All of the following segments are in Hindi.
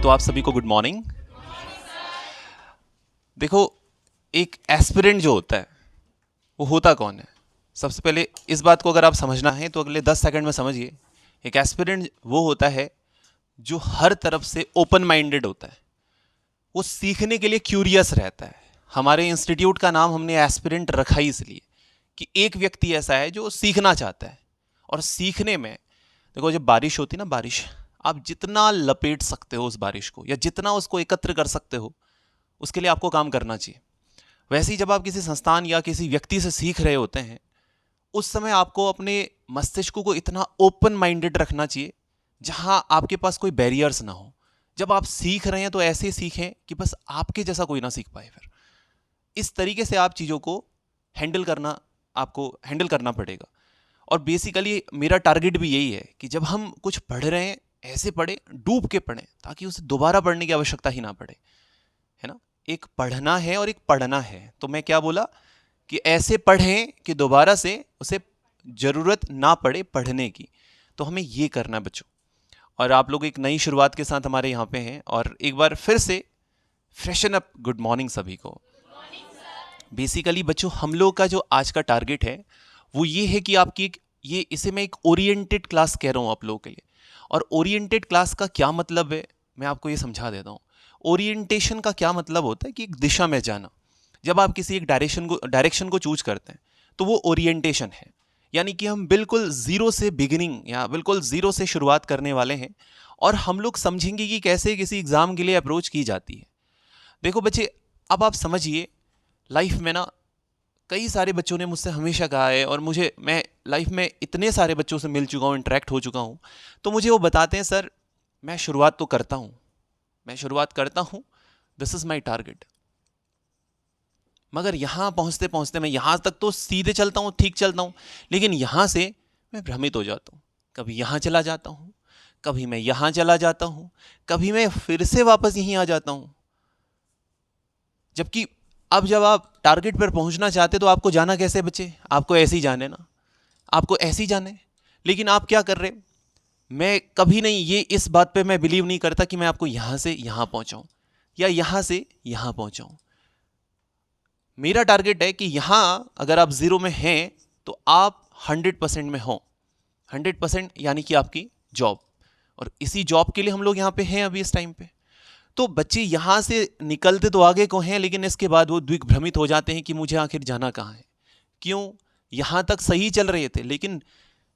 तो आप सभी को गुड मॉर्निंग। देखो, एक एस्पिरेंट जो होता है वो होता कौन है? सबसे पहले इस बात को अगर आप समझना है तो अगले 10 सेकंड में समझिए। एक एस्पिरेंट वो होता है जो हर तरफ से ओपन माइंडेड होता है, वो सीखने के लिए क्यूरियस रहता है। हमारे इंस्टीट्यूट का नाम हमने एस्पिरेंट रखा ही इसलिए कि एक व्यक्ति ऐसा है जो सीखना चाहता है। और सीखने में देखो, जब बारिश होती है ना, बारिश आप जितना लपेट सकते हो उस बारिश को या जितना उसको एकत्र कर सकते हो, उसके लिए आपको काम करना चाहिए। वैसे ही जब आप किसी संस्थान या किसी व्यक्ति से सीख रहे होते हैं, उस समय आपको अपने मस्तिष्क को इतना ओपन माइंडेड रखना चाहिए जहां आपके पास कोई बैरियर्स ना हो। जब आप सीख रहे हैं तो ऐसे सीखें कि बस आपके जैसा कोई ना सीख पाए। फिर इस तरीके से आप चीज़ों को आपको हैंडल करना पड़ेगा। और बेसिकली मेरा टारगेट भी यही है कि जब हम कुछ पढ़ रहे हैं, ऐसे पढ़े, डूब के पढ़ें, ताकि उसे दोबारा पढ़ने की आवश्यकता ही ना पड़े, है ना। एक पढ़ना है और एक पढ़ना है। तो मैं क्या बोला कि ऐसे पढ़ें कि दोबारा से उसे जरूरत ना पड़े पढ़ने की। तो हमें ये करना है बच्चों। और आप लोग एक नई शुरुआत के साथ हमारे यहाँ पे हैं, और एक बार फिर से फ्रेशन अप। गुड मॉर्निंग सभी को। बेसिकली बच्चों, हम लोग का जो आज का टारगेट है वो ये है कि आपकी ये इसे मैं एक ओरिएंटेड क्लास कह रहा हूँ आप लोगों के लिए। और ओरिएंटेड क्लास का क्या मतलब है, मैं आपको ये समझा देता हूँ। ओरिएंटेशन का क्या मतलब होता है कि एक दिशा में जाना। जब आप किसी एक डायरेक्शन को चूज करते हैं तो वो ओरिएंटेशन है। यानी कि हम बिल्कुल ज़ीरो से बिगिनिंग या बिल्कुल ज़ीरो से शुरुआत करने वाले हैं, और हम लोग समझेंगे कि कैसे किसी एग्ज़ाम के लिए अप्रोच की जाती है। देखो बच्चे, अब आप समझिए, लाइफ में ना कई सारे बच्चों ने मुझसे हमेशा कहा है, और मैं लाइफ में इतने सारे बच्चों से मिल चुका हूँ, इंटरेक्ट हो चुका हूँ, तो मुझे वो बताते हैं, सर मैं शुरुआत तो करता हूँ, दिस इज़ माई टारगेट, मगर यहाँ पहुँचते पहुँचते मैं यहाँ तक तो सीधे चलता हूँ, ठीक चलता हूँ, लेकिन यहाँ से मैं भ्रमित हो जाता हूँ। कभी यहाँ चला जाता हूँ, कभी मैं यहाँ चला जाता हूँ, कभी मैं फिर से वापस यहीं आ जाता हूँ। जबकि अब जब आप टारगेट पर पहुंचना चाहते तो आपको जाना कैसे बच्चे? आपको ऐसे ही जाने ना, आपको ऐसे ही जाने। लेकिन आप क्या कर रहे? मैं कभी नहीं, ये इस बात पे मैं बिलीव नहीं करता कि मैं आपको यहां से यहां पहुंचाऊं या यहां से यहां पहुंचाऊं। मेरा टारगेट है कि यहां अगर आप 0 में हैं तो आप 100% में हो। 100% यानी कि आपकी जॉब, और इसी जॉब के लिए हम लोग यहां पे हैं अभी इस टाइम पे। तो बच्चे यहां से निकलते तो आगे को हैं, लेकिन इसके बाद वो दिग्भ्रमित हो जाते हैं कि मुझे आखिर जाना कहाँ है। क्यों? यहां तक सही चल रहे थे, लेकिन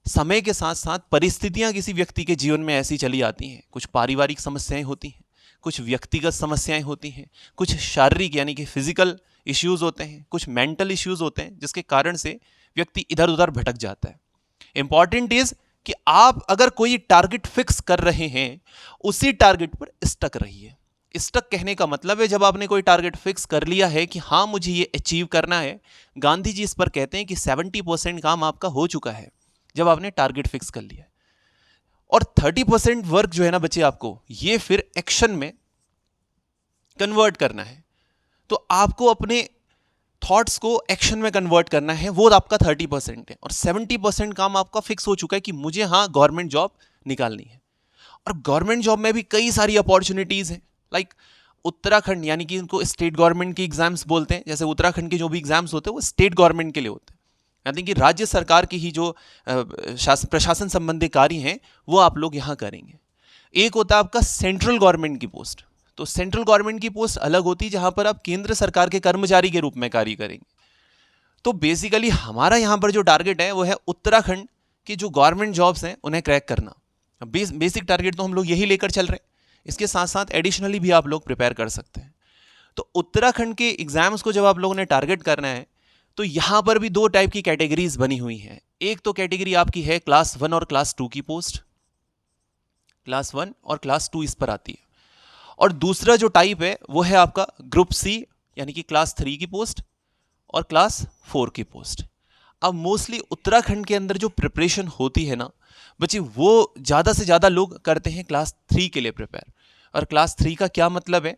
समय के साथ साथ परिस्थितियां किसी व्यक्ति के जीवन में ऐसी चली आती हैं। कुछ पारिवारिक समस्याएं होती हैं, कुछ व्यक्तिगत समस्याएं होती हैं, कुछ शारीरिक यानी कि फिजिकल इश्यूज होते हैं, कुछ मेंटल इश्यूज होते हैं, जिसके कारण से व्यक्ति इधर उधर भटक जाता है। इंपॉर्टेंट इज कि आप अगर कोई टारगेट फिक्स कर रहे हैं, उसी टारगेट पर स्टक रहिए। स्टक कहने का मतलब है जब आपने कोई टारगेट फिक्स कर लिया है कि हाँ मुझे ये अचीव करना है, गांधी जी इस पर कहते हैं कि 70% काम आपका हो चुका है जब आपने टारगेट फिक्स कर लिया है। और 30% वर्क जो है ना बच्चे, आपको ये फिर एक्शन में कन्वर्ट करना है। तो आपको अपने थॉट्स को एक्शन में कन्वर्ट करना है, वो आपका 30% है। और 70% काम आपका फिक्स हो चुका है कि मुझे हाँ गवर्नमेंट जॉब निकालनी है। और गवर्नमेंट जॉब में भी कई सारी अपॉर्चुनिटीज हैं। लाइक उत्तराखंड, यानी कि इनको स्टेट गवर्नमेंट के एग्जाम्स बोलते हैं। जैसे उत्तराखंड के जो भी एग्जाम्स होते हैं वो स्टेट गवर्नमेंट के लिए होते हैं, यानी कि राज्य सरकार की ही जो प्रशासन संबंधी कार्य हैं वो आप लोग यहाँ करेंगे। एक होता है आपका सेंट्रल गवर्नमेंट की पोस्ट। तो सेंट्रल गवर्नमेंट की पोस्ट अलग होती है, जहां पर आप केंद्र सरकार के कर्मचारी के रूप में कार्य करेंगे। तो बेसिकली हमारा यहाँ पर जो टारगेट है वो है उत्तराखंड की जो गवर्नमेंट जॉब्स हैं उन्हें क्रैक करना। बेसिक टारगेट तो हम लोग यही लेकर चल रहे हैं। इसके साथ साथ एडिशनली भी आप लोग प्रिपेयर कर सकते हैं। तो उत्तराखंड के एग्जाम्स को जब आप लोगों ने टारगेट करना है, तो यहां पर भी 2 टाइप की कैटेगरीज बनी हुई हैं। एक तो कैटेगरी आपकी है क्लास 1 और क्लास 2 की पोस्ट, क्लास 1 और क्लास 2 इस पर आती है। और दूसरा जो टाइप है वो है आपका ग्रुप सी, यानी कि क्लास 3 की पोस्ट और क्लास 4 की पोस्ट। अब मोस्टली उत्तराखंड के अंदर जो प्रिपरेशन होती है ना बच्चे, वो ज़्यादा से ज़्यादा लोग करते हैं क्लास 3 के लिए प्रिपेयर। और क्लास 3 का क्या मतलब है?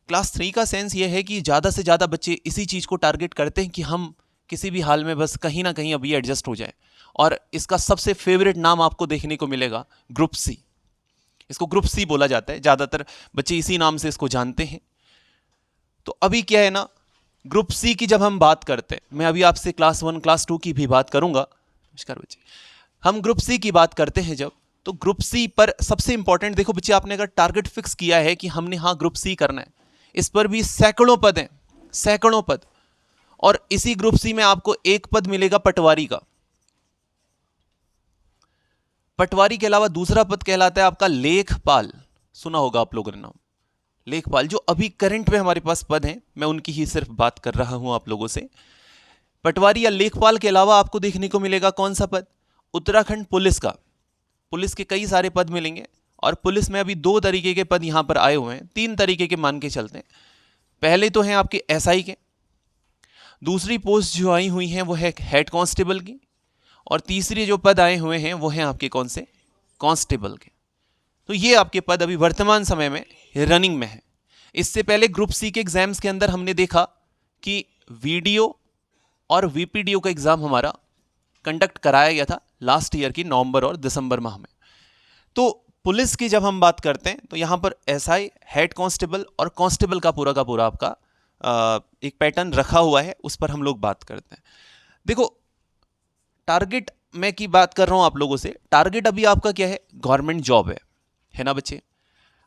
क्लास 3 का सेंस ये है कि ज़्यादा से ज़्यादा बच्चे इसी चीज़ को टारगेट करते हैं कि हम किसी भी हाल में बस कहीं ना कहीं अभी एडजस्ट हो जाए। और इसका सबसे फेवरेट नाम आपको देखने को मिलेगा ग्रुप सी। इसको ग्रुप सी बोला जाता है, ज़्यादातर बच्चे इसी नाम से इसको जानते हैं। तो अभी क्या है ना, ग्रुप सी की जब हम बात करते हैं, मैं अभी आपसे क्लास 1 क्लास 2 की भी बात करूंगा। नमस्कार बच्चे, हम ग्रुप सी की बात करते हैं जब, तो ग्रुप सी पर सबसे इंपॉर्टेंट देखो बच्चे, आपने अगर टारगेट फिक्स किया है कि हमने हाँ ग्रुप सी करना है, इस पर भी सैकड़ों पद हैं, सैकड़ों पद। और इसी ग्रुप सी में आपको एक पद मिलेगा पटवारी का। पटवारी के अलावा दूसरा पद कहलाता है आपका लेखपाल। सुना होगा आप लोगों ने नाम लेखपाल, जो अभी करंट में हमारे पास पद हैं, मैं उनकी ही सिर्फ बात कर रहा हूं आप लोगों से। पटवारी या लेखपाल के अलावा आपको देखने को मिलेगा कौन सा पद, उत्तराखंड पुलिस का। पुलिस के कई सारे पद मिलेंगे, और पुलिस में अभी 2 तरीके के पद यहां पर आए हुए हैं, 3 तरीके के मान के चलते हैं। पहले तो हैं आपके एसआई के, दूसरी पोस्ट जो आई हुई हैं वो है हेड कांस्टेबल की, और तीसरी जो पद आए हुए हैं वो हैं आपके कौन से, कांस्टेबल के। तो ये आपके पद अभी वर्तमान समय में रनिंग में है। इससे पहले ग्रुप सी के एग्जाम्स के अंदर हमने देखा कि वीडियो और वीपीडीओ का एग्जाम हमारा कंडक्ट कराया गया था लास्ट ईयर की नवंबर और दिसंबर माह में। तो पुलिस की जब हम बात करते हैं तो यहां पर एसआई, हेड कांस्टेबल और कांस्टेबल का पूरा आपका एक पैटर्न रखा हुआ है, उस पर हम लोग बात करते हैं। देखो टारगेट मैं की बात कर रहा हूं आप लोगों से, टारगेट अभी आपका क्या है, गवर्नमेंट जॉब है ना बच्चे।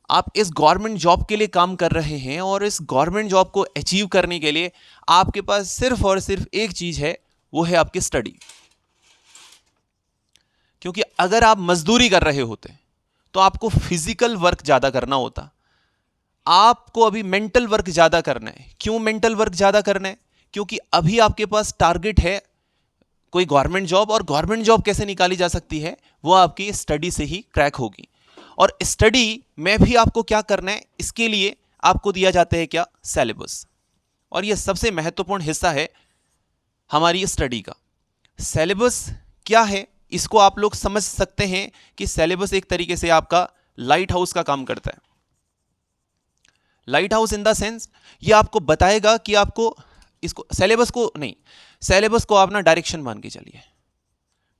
आप इस गवर्नमेंट जॉब के लिए काम कर रहे हैं, और इस गवर्नमेंट जॉब को अचीव करने के लिए आपके पास सिर्फ और सिर्फ एक चीज है, वो है आपकी स्टडी। क्योंकि अगर आप मजदूरी कर रहे होते तो आपको फिजिकल वर्क ज्यादा करना होता, आपको अभी मेंटल वर्क ज्यादा करना है। क्यों मेंटल वर्क ज्यादा करना है, क्योंकि अभी आपके पास टारगेट है कोई गवर्नमेंट जॉब, और गवर्नमेंट जॉब कैसे निकाली जा सकती है, वो आपकी स्टडी से ही क्रैक होगी। और स्टडी में भी आपको क्या करना है, इसके लिए आपको दिया जाता है क्या, सिलेबस। और यह सबसे महत्वपूर्ण हिस्सा है हमारी स्टडी का। सिलेबस क्या है, इसको आप लोग समझ सकते हैं कि सिलेबस एक तरीके से आपका लाइट हाउस का काम करता है। Light house in the sense, ये आपको बताएगा कि आपको इसको, सिलेबस को नहीं, सिलेबस को आप ना डायरेक्शन मान के चलिए,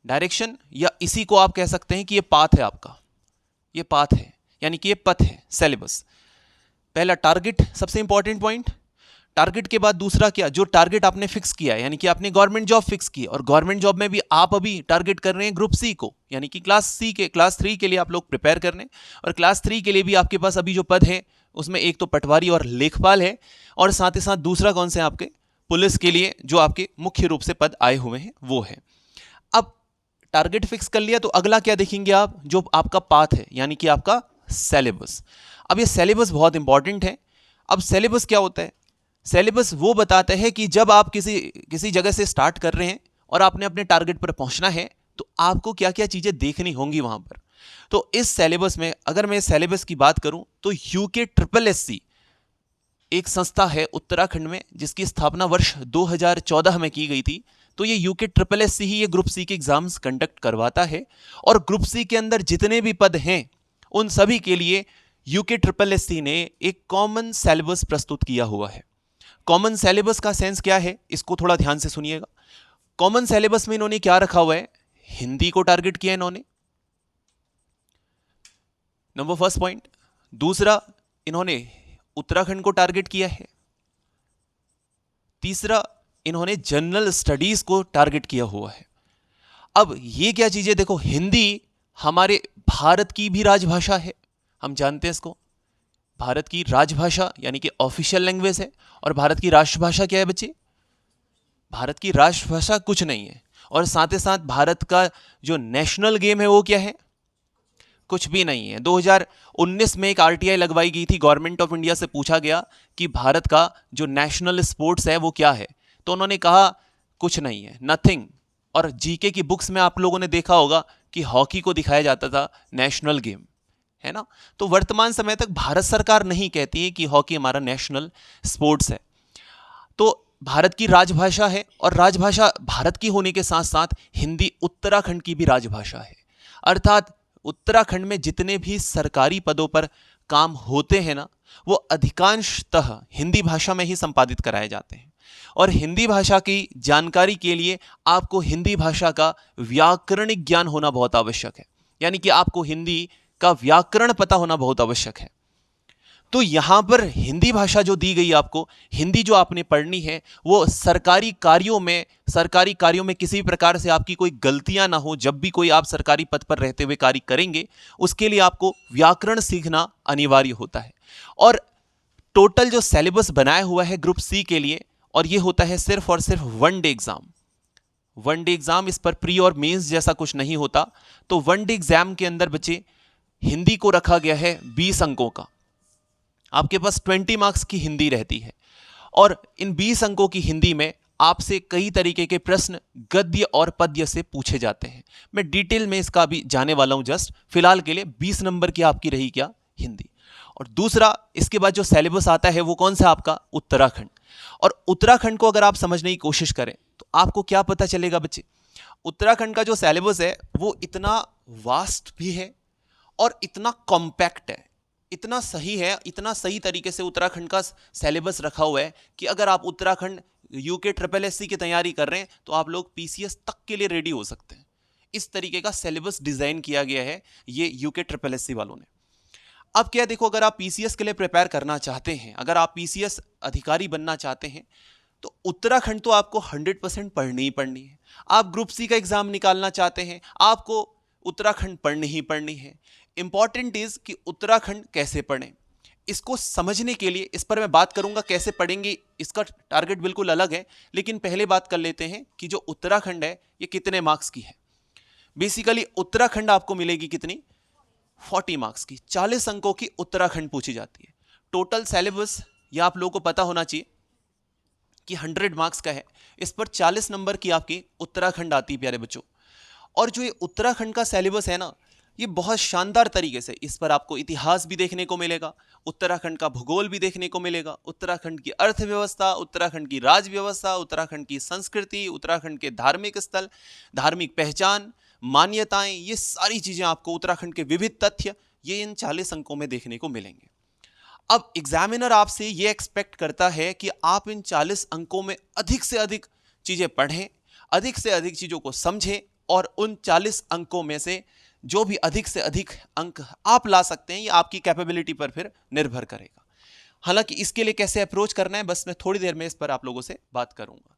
डायरेक्शन, या इसी को आप कह सकते हैं कि ये पाथ है आपका, ये पाथ है, यानी कि ये पथ है सिलेबस। पहला टारगेट, सबसे इंपॉर्टेंट पॉइंट। टारगेट के बाद दूसरा क्या, जो टारगेट आपने फिक्स किया है, यानी कि आपने गवर्नमेंट जॉब फिक्स की, और गवर्नमेंट जॉब में भी आप अभी टारगेट कर रहे हैं ग्रुप सी को, यानी कि क्लास 3 के लिए आप लोग प्रिपेयर कर रहे हैं। और क्लास 3 के लिए भी आपके पास अभी जो पद है उसमें एक तो पटवारी और लेखपाल है, और साथ ही साथ दूसरा कौन से आपके, पुलिस के लिए जो आपके मुख्य रूप से पद आए हुए हैं वो है। अब टारगेट फिक्स कर लिया, तो अगला क्या देखेंगे आप, जो आपका पाथ है, यानी कि आपका सिलेबस। अब ये सिलेबस बहुत इंपॉर्टेंट है। अब सिलेबस क्या होता है, सिलेबस वो बताता है कि जब आप किसी जगह से स्टार्ट कर रहे हैं और आपने अपने टारगेट पर पहुंचना है, तो आपको क्या क्या चीजें देखनी होंगी वहां पर। तो इस सिलेबस में अगर मैं सिलेबस की बात करूं तो यूके ट्रिपल एससी एक संस्था है उत्तराखंड में, जिसकी स्थापना वर्ष 2014 में की गई थी। तो ये यूके ट्रिपल एससी ही ये ग्रुप सी के एग्जाम्स कंडक्ट करवाता है, और ग्रुप सी के अंदर जितने भी पद हैं उन सभी के लिए यूके ट्रिपल एससी ने एक कॉमन सिलेबस प्रस्तुत किया हुआ है। कॉमन सिलेबस का सेंस क्या है, इसको थोड़ा ध्यान से सुनिएगा। कॉमन सिलेबस में इन्होंने क्या रखा हुआ है, हिंदी को टारगेट किया इन्होंने, नंबर फर्स्ट पॉइंट। दूसरा, इन्होंने उत्तराखंड को टारगेट किया है। तीसरा, इन्होंने जनरल स्टडीज को टारगेट किया हुआ है। अब ये क्या चीजें देखो, हिंदी हमारे भारत की भी राजभाषा है, हम जानते हैं इसको, भारत की राजभाषा यानी कि ऑफिशियल लैंग्वेज है। और भारत की राष्ट्रभाषा क्या है बच्चे, भारत की राष्ट्रभाषा कुछ नहीं है। और साथ ही साथ भारत का जो नेशनल गेम है वो क्या है, कुछ भी नहीं है। 2019 में एक आरटीआई लगवाई गई थी, गवर्नमेंट ऑफ इंडिया से पूछा गया कि भारत का जो नेशनल स्पोर्ट्स है वो क्या है, तो उन्होंने कहा कुछ नहीं है, नथिंग। और जीके की बुक्स में आप लोगों ने देखा होगा कि हॉकी को दिखाया जाता था नेशनल गेम, है ना। तो वर्तमान समय तक भारत सरकार नहीं कहती है कि हॉकी हमारा नेशनल स्पोर्ट्स है। तो भारत की राजभाषा है, और राजभाषा भारत की होने के साथ साथ हिंदी उत्तराखंड की भी राजभाषा है। अर्थात उत्तराखंड में जितने भी सरकारी पदों पर काम होते हैं ना, वो अधिकांशतः हिंदी भाषा में ही संपादित कराए जाते हैं। और हिंदी भाषा की जानकारी के लिए आपको हिंदी भाषा का व्याकरणिक ज्ञान होना बहुत आवश्यक है, यानी कि आपको हिंदी का व्याकरण पता होना बहुत आवश्यक है। तो यहां पर हिंदी भाषा जो दी गई आपको, हिंदी जो आपने पढ़नी है, वो सरकारी कार्यों में किसी भी प्रकार से आपकी कोई गलतियां ना हो। जब भी कोई आप सरकारी पद पर रहते हुए कार्य करेंगे, उसके लिए आपको व्याकरण सीखना अनिवार्य होता है। और टोटल जो सिलेबस बनाया हुआ है ग्रुप सी के लिए, और ये होता है सिर्फ और सिर्फ 1 डे एग्जाम। 1 डे एग्जाम, इस पर प्री और मेंस जैसा कुछ नहीं होता। तो 1 डे एग्जाम के अंदर बच्चे हिंदी को रखा गया है 20 अंकों का। आपके पास 20 मार्क्स की हिंदी रहती है, और इन 20 अंकों की हिंदी में आपसे कई तरीके के प्रश्न गद्य और पद्य से पूछे जाते हैं। मैं डिटेल में इसका भी जाने वाला हूं। जस्ट फिलहाल के लिए 20 नंबर की आपकी रही क्या, हिंदी। और दूसरा, इसके बाद जो सिलेबस आता है वो कौन सा, आपका उत्तराखंड। और उत्तराखंड को अगर आप समझने की कोशिश करें तो आपको क्या पता चलेगा बच्चे, उत्तराखंड का जो सिलेबस है वो इतना वास्ट भी है और इतना कॉम्पैक्ट है, इतना सही है, इतना सही तरीके से उत्तराखंड का सिलेबस रखा हुआ है कि अगर आप उत्तराखंड यूके ट्रिपल एससी की तैयारी कर रहे हैं तो आप लोग पीसीएस तक के लिए रेडी हो सकते हैं। इस तरीके का सिलेबस डिजाइन किया गया है ये यूके ट्रिपल एससी वालों ने। अब क्या देखो, अगर आप पीसीएस के लिए प्रिपेयर करना चाहते हैं, अगर आप पीसीएस अधिकारी बनना चाहते हैं, तो उत्तराखंड तो आपको 100% पढ़नी ही पढ़नी है। आप ग्रुप सी का एग्जाम निकालना चाहते हैं, आपको उत्तराखंड पढ़नी ही पढ़नी है। इंपॉर्टेंट इज कि उत्तराखंड कैसे पढ़ें, इसको समझने के लिए इस पर मैं बात करूंगा कैसे पढ़ेंगे, इसका टारगेट बिल्कुल अलग है। लेकिन पहले बात कर लेते हैं कि जो उत्तराखंड है ये कितने मार्क्स की है। बेसिकली उत्तराखंड आपको मिलेगी कितनी, 40 मार्क्स की, 40 अंकों की उत्तराखंड पूछी जाती है। टोटल सिलेबस ये आप लोगों को पता होना चाहिए कि 100 मार्क्स का है, इस पर 40 नंबर की आपकी उत्तराखंड आती है प्यारे बच्चों। और जो ये उत्तराखंड का सिलेबस है ना, ये बहुत शानदार तरीके से, इस पर आपको इतिहास भी देखने को मिलेगा, उत्तराखंड का भूगोल भी देखने को मिलेगा, उत्तराखंड की अर्थव्यवस्था, उत्तराखंड की राज व्यवस्था, उत्तराखंड की संस्कृति, उत्तराखंड के धार्मिक स्थल, धार्मिक पहचान, मान्यताएं, ये सारी चीजें आपको, उत्तराखंड के विविध तथ्य, ये इन 40 अंकों में देखने को मिलेंगे। अब एग्जामिनर आपसे ये एक्सपेक्ट करता है कि आप इन 40 अंकों में अधिक से अधिक चीजें पढ़ें, अधिक से अधिक चीजों को समझें, और उन 40 अंकों में से जो भी अधिक से अधिक अंक आप ला सकते हैं, ये आपकी कैपेबिलिटी पर फिर निर्भर करेगा। हालांकि इसके लिए कैसे अप्रोच करना है, बस मैं थोड़ी देर में इस पर आप लोगों से बात करूंगा।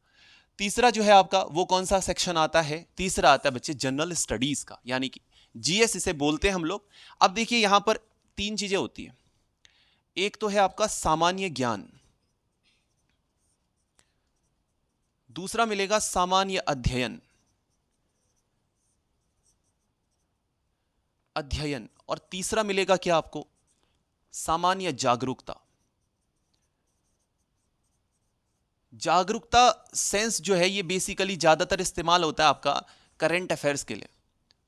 तीसरा जो है आपका, वो कौन सा सेक्शन आता है, तीसरा आता है बच्चे जनरल स्टडीज का, यानी कि जीएस इसे बोलते हैं हम लोग। अब देखिए यहां पर 3 चीजें होती है। एक तो है आपका सामान्य ज्ञान, दूसरा मिलेगा सामान्य अध्ययन, और तीसरा मिलेगा क्या आपको, सामान्य जागरूकता। जागरूकता सेंस जो है ये बेसिकली ज्यादातर इस्तेमाल होता है आपका करंट अफेयर्स के लिए,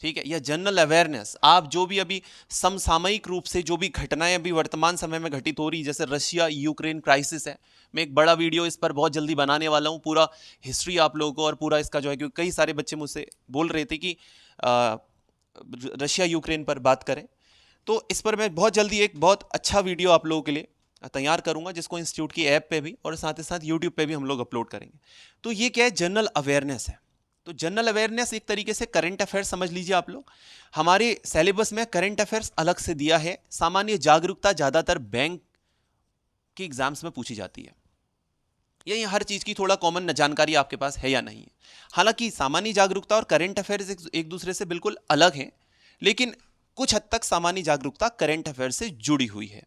ठीक है, या जनरल अवेयरनेस। आप जो भी अभी समसामयिक रूप से जो भी घटनाएं अभी वर्तमान समय में घटित हो रही, जैसे रशिया यूक्रेन क्राइसिस है, मैं एक बड़ा वीडियो इस पर बहुत जल्दी बनाने वाला हूं, पूरा हिस्ट्री आप लोगों को, और पूरा इसका जो है, क्योंकि कई सारे बच्चे मुझसे बोल रहे थे कि रशिया यूक्रेन पर बात करें, तो इस पर मैं बहुत जल्दी एक बहुत अच्छा वीडियो आप लोगों के लिए तैयार करूंगा, जिसको इंस्टीट्यूट की ऐप पे भी और साथ ही साथ यूट्यूब पे भी हम लोग अपलोड करेंगे। तो ये क्या है, जनरल अवेयरनेस है। तो जनरल अवेयरनेस एक तरीके से करंट अफेयर्स समझ लीजिए आप लोग। हमारे सिलेबस में करंट अफेयर्स अलग से दिया है। सामान्य जागरूकता ज्यादातर बैंक के एग्जाम्स में पूछी जाती है, ये हर चीज की थोड़ा कॉमन जानकारी आपके पास है या नहीं है। हालांकि सामान्य जागरूकता और करंट अफेयर्स एक दूसरे से बिल्कुल अलग हैं, लेकिन कुछ हद तक सामान्य जागरूकता करंट अफेयर्स से जुड़ी हुई है।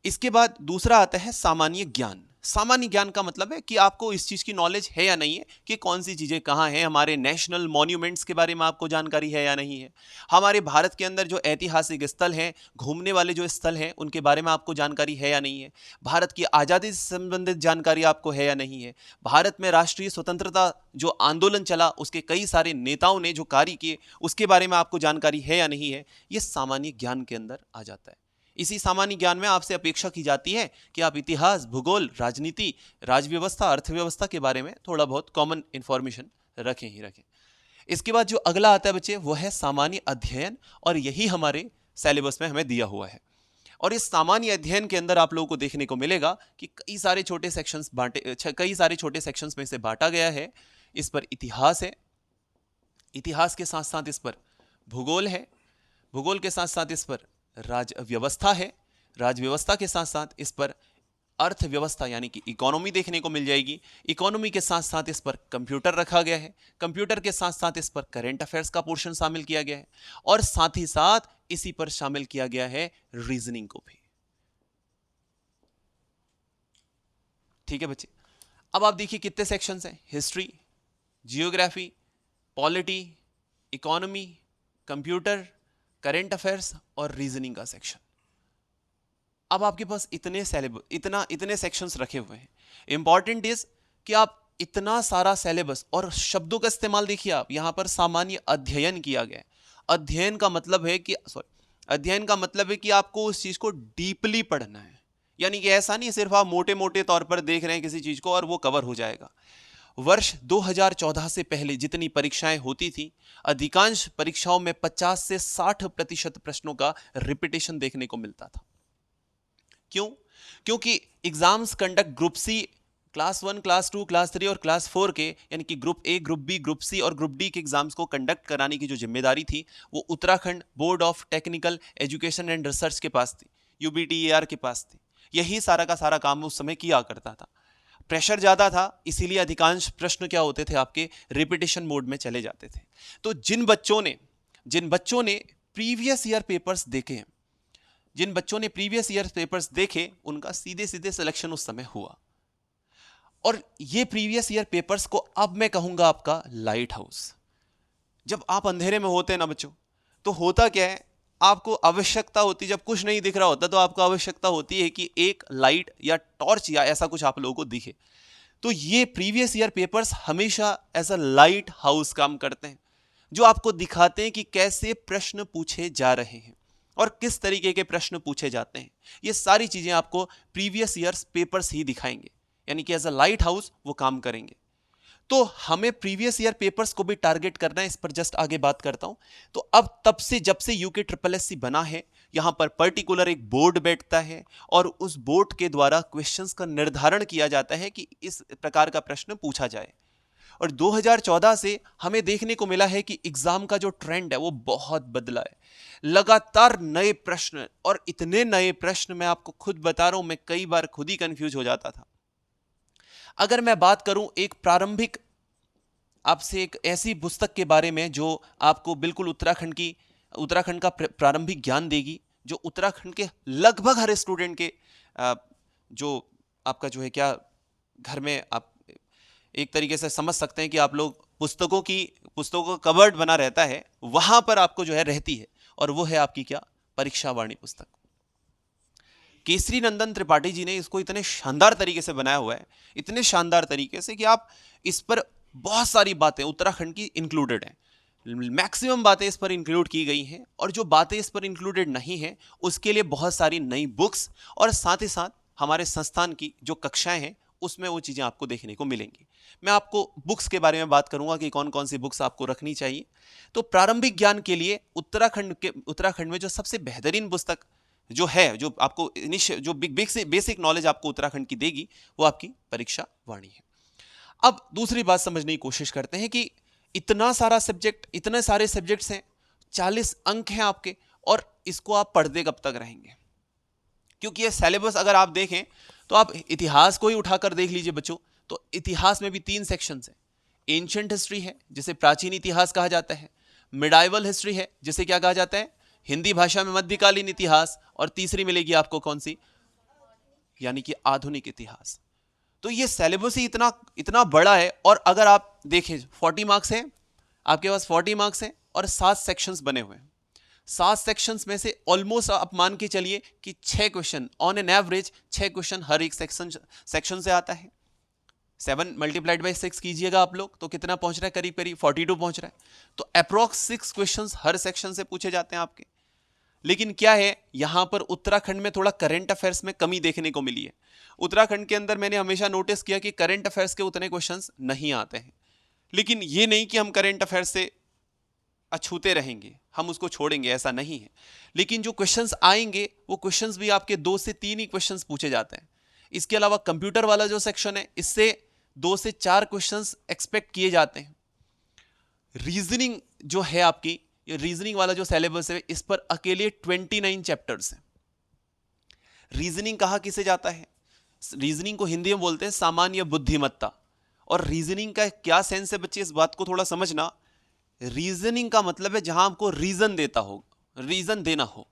इसके बाद दूसरा आता है सामान्य ज्ञान। सामान्य ज्ञान का मतलब है कि आपको इस चीज की नॉलेज है या नहीं है कि कौन सी चीजें कहाँ हैं, हमारे नेशनल मॉन्यूमेंट्स के बारे में आपको जानकारी है या नहीं है, हमारे भारत के अंदर जो ऐतिहासिक स्थल हैं, घूमने वाले जो स्थल हैं, उनके बारे में आपको जानकारी है या नहीं है, भारत की आज़ादी से संबंधित जानकारी आपको है या नहीं है, भारत में राष्ट्रीय स्वतंत्रता जो आंदोलन चला उसके कई सारे नेताओं ने जो कार्य किए उसके बारे में आपको जानकारी है या नहीं है, ये सामान्य ज्ञान के अंदर आ जाता है। इसी सामान्य ज्ञान में आपसे अपेक्षा की जाती है कि आप इतिहास, भूगोल, राजनीति, राजव्यवस्था, अर्थव्यवस्था के बारे में थोड़ा बहुत कॉमन इंफॉर्मेशन रखें ही रखें। इसके बाद जो अगला आता है बच्चे, वो है सामान्य अध्ययन, और यही हमारे सिलेबस में हमें दिया हुआ है। और इस सामान्य अध्ययन के अंदर आप लोगों को देखने को मिलेगा कि कई सारे छोटे सेक्शंस में से बांटा गया है। इस पर इतिहास है, इतिहास के साथ साथ इस पर भूगोल है, भूगोल के साथ साथ इस पर राज व्यवस्था है, राज व्यवस्था के साथ साथ इस पर अर्थव्यवस्था यानी कि इकोनॉमी देखने को मिल जाएगी। इकोनॉमी के साथ साथ इस पर कंप्यूटर रखा गया है, कंप्यूटर के साथ साथ इस पर करंट अफेयर्स का पोर्शन शामिल किया गया है, और साथ ही साथ इसी पर शामिल किया गया है रीजनिंग को भी। ठीक है बच्चे, अब आप देखिए कितने सेक्शंस हैं, history, geography, polity, economy, computer, current affairs और रीजनिंग का सेक्शन। अब आपके पास इतने सेक्शंस रखे हुए हैं। इंपॉर्टेंट इज कि आप इतना सारा सिलेबस, और शब्दों का इस्तेमाल देखिए, आप यहां पर सामान्य अध्ययन किया गया है। अध्ययन का मतलब है कि आपको उस चीज को डीपली पढ़ना है, यानी कि ऐसा नहीं सिर्फ आप मोटे मोटे तौर पर देख रहे हैं किसी चीज को और वो कवर हो जाएगा। वर्ष 2014 से पहले जितनी परीक्षाएं होती थी, अधिकांश परीक्षाओं में 50 से 60% प्रश्नों का रिपीटेशन देखने को मिलता था। क्यों? क्योंकि exams conduct group C, class 1, class 2, class 3 और क्लास 4 के, यानी कि group A, group B, group C और ग्रुप डी के एग्जाम्स को कंडक्ट कराने की जो जिम्मेदारी थी वो Uttarakhand board of technical education and research के पास थी, UBTAR के पास थी। यही सारा का सारा काम उस समय किया करता था। प्रेशर ज्यादा था, इसीलिए अधिकांश प्रश्न क्या होते थे, आपके रिपीटेशन मोड में चले जाते थे। तो जिन बच्चों ने प्रीवियस ईयर पेपर्स देखे, उनका सीधे सीधे सिलेक्शन उस समय हुआ। और ये प्रीवियस ईयर पेपर्स को अब मैं कहूंगा आपका लाइट हाउस। जब आप अंधेरे में होते हैं ना बच्चों, तो होता क्या है, आपको आवश्यकता होती, जब कुछ नहीं दिख रहा होता तो आपको आवश्यकता होती है कि एक लाइट या टॉर्च या ऐसा कुछ आप लोगों को दिखे। तो ये प्रीवियस ईयर पेपर्स हमेशा एज अ लाइट हाउस काम करते हैं, जो आपको दिखाते हैं कि कैसे प्रश्न पूछे जा रहे हैं और किस तरीके के प्रश्न पूछे जाते हैं। ये सारी चीजें आपको प्रीवियस ईयर्स पेपर्स ही दिखाएंगे, यानी कि एज अ लाइट हाउस वो काम करेंगे। तो हमें प्रीवियस ईयर पेपर्स को भी टारगेट करना है, इस पर जस्ट आगे बात करता हूं। तो अब जब से यूके SSSC बना है, यहां पर पर्टिकुलर एक बोर्ड बैठता है और उस बोर्ड के द्वारा क्वेश्चंस का निर्धारण किया जाता है कि इस प्रकार का प्रश्न पूछा जाए। और 2014 से हमें देखने को मिला है कि एग्जाम का जो ट्रेंड है वो बहुत बदला है। लगातार नए प्रश्न, और इतने नए प्रश्न, मैं आपको खुद बता रहा हूं, मैं कई बार खुद ही कंफ्यूज हो जाता था। अगर मैं बात करूं आपसे एक ऐसी पुस्तक के बारे में जो आपको बिल्कुल उत्तराखंड का प्रारंभिक ज्ञान देगी, जो उत्तराखंड के लगभग हर स्टूडेंट के जो आपका जो है क्या घर में आप एक तरीके से समझ सकते हैं कि आप लोग पुस्तकों का कबर्ड बना रहता है, वहां पर आपको जो है रहती है, और वो है आपकी क्या, परीक्षा वाणी पुस्तक। केसरी नंदन त्रिपाठी जी ने इसको इतने शानदार तरीके से बनाया हुआ है, इतने शानदार तरीके से कि आप इस पर बहुत सारी बातें उत्तराखंड की इंक्लूडेड हैं, मैक्सिमम बातें इस पर इंक्लूड की गई हैं, और जो बातें इस पर इंक्लूडेड नहीं हैं उसके लिए बहुत सारी नई बुक्स, और साथ ही साथ हमारे संस्थान की जो कक्षाएं हैं उसमें वो चीज़ें आपको देखने को मिलेंगी। मैं आपको बुक्स के बारे में बात करूंगा कि कौन कौन सी बुक्स आपको रखनी चाहिए। तो प्रारंभिक ज्ञान के लिए उत्तराखंड में जो सबसे बेहतरीन पुस्तक जो है, जो आपको जो बेसिक नॉलेज आपको उत्तराखंड की देगी, वो आपकी परीक्षा वाणी है। अब दूसरी बात समझने की कोशिश करते हैं कि इतने सारे सब्जेक्ट्स हैं, 40 अंक हैं आपके, और इसको आप पढ़ते कब तक रहेंगे? क्योंकि ये सिलेबस अगर आप देखें तो आप इतिहास को ही उठाकर देख लीजिए बच्चों, तो इतिहास में भी 3 सेक्शंस हैं। एंशिएंट हिस्ट्री है, जिसे प्राचीन इतिहास कहा जाता है। मिडाइवल हिस्ट्री है, जिसे क्या कहा जाता है, हिंदी भाषा में मध्यकालीन इतिहास। और तीसरी मिलेगी आपको कौन सी, यानी कि आधुनिक इतिहास। तो ये सिलेबस ही इतना बड़ा है, और अगर आप देखें 40 मार्क्स हैं आपके पास, 40 मार्क्स हैं और 7 सेक्शंस बने हुए हैं। 7 सेक्शंस में से ऑलमोस्ट आप मान के चलिए कि 6 question on an average, 6 question हर एक सेक्शन से आता है। 7 × 6 कीजिएगा आप लोग, तो कितना पहुंच रहा है, करीब करीब 42 पहुंच रहा है। तो अप्रॉक्स 6 क्वेश्चंस हर सेक्शन से पूछे जाते हैं आपके। लेकिन क्या है, यहां पर उत्तराखंड में थोड़ा करंट अफेयर्स में कमी देखने को मिली है। उत्तराखंड के अंदर मैंने हमेशा नोटिस किया कि करंट अफेयर्स के उतने क्वेश्चंस नहीं आते हैं। लेकिन ये नहीं कि हम करंट अफेयर्स से अछूते रहेंगे, हम उसको छोड़ेंगे, ऐसा नहीं है। लेकिन जो क्वेश्चंस आएंगे वो क्वेश्चंस भी आपके 2 से 3 ही क्वेश्चंस पूछे जाते हैं। इसके अलावा कंप्यूटर वाला जो सेक्शन है, इससे 2 से 4 क्वेश्चंस एक्सपेक्ट किए जाते हैं। रीजनिंग जो है आपकी, ये रीजनिंग वाला जो सिलेबस है इस पर अकेले 29 चैप्टर्स हैं। रीजनिंग कहा किसे जाता है? रीजनिंग को हिंदी में बोलते हैं सामान्य बुद्धिमत्ता। और रीजनिंग का क्या सेंस है बच्चे, इस बात को थोड़ा समझना। रीजनिंग का मतलब है जहां आपको रीजन देता हो, रीजन देना हो।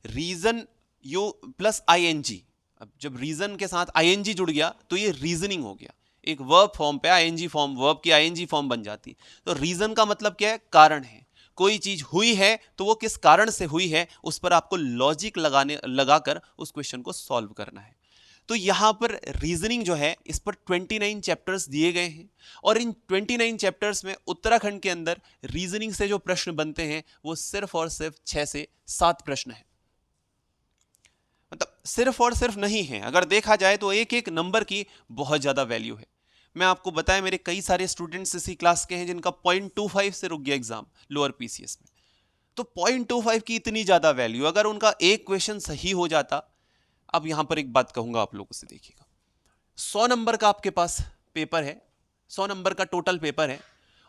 रीजन यो प्लस आईएनजी, अब जब रीजन के साथ आईएनजी जुड़ गया तो ये रीजनिंग हो गया। एक वर्ब फॉर्म पे आईएनजी फॉर्म, वर्ब की आईएनजी फॉर्म बन जाती। तो रीजन का मतलब क्या है? कारण है। कोई चीज हुई है तो वो किस कारण से हुई है, उस पर आपको लॉजिक लगाकर उस क्वेश्चन को सॉल्व करना है। तो यहां पर रीजनिंग जो है इस पर 29 चैप्टर्स दिए गए हैं। और इन 29 चैप्टर्स में उत्तराखंड के अंदर रीजनिंग से जो प्रश्न बनते हैं वो सिर्फ और सिर्फ 6 से 7 प्रश्न है। मतलब सिर्फ और सिर्फ नहीं है, अगर देखा जाए तो एक एक नंबर की बहुत ज्यादा वैल्यू है। मैं आपको बताया, मेरे कई सारे स्टूडेंट्स इसी क्लास के हैं जिनका 0.25 से रुक गया एग्जाम लोअर पीसीएस में। तो 0.25 की इतनी ज्यादा वैल्यू, अगर उनका एक क्वेश्चन सही हो जाता। अब यहां पर एक बात कहूंगा आप लोगों से, देखिएगा 100 नंबर का आपके पास पेपर है, 100 नंबर का टोटल पेपर है,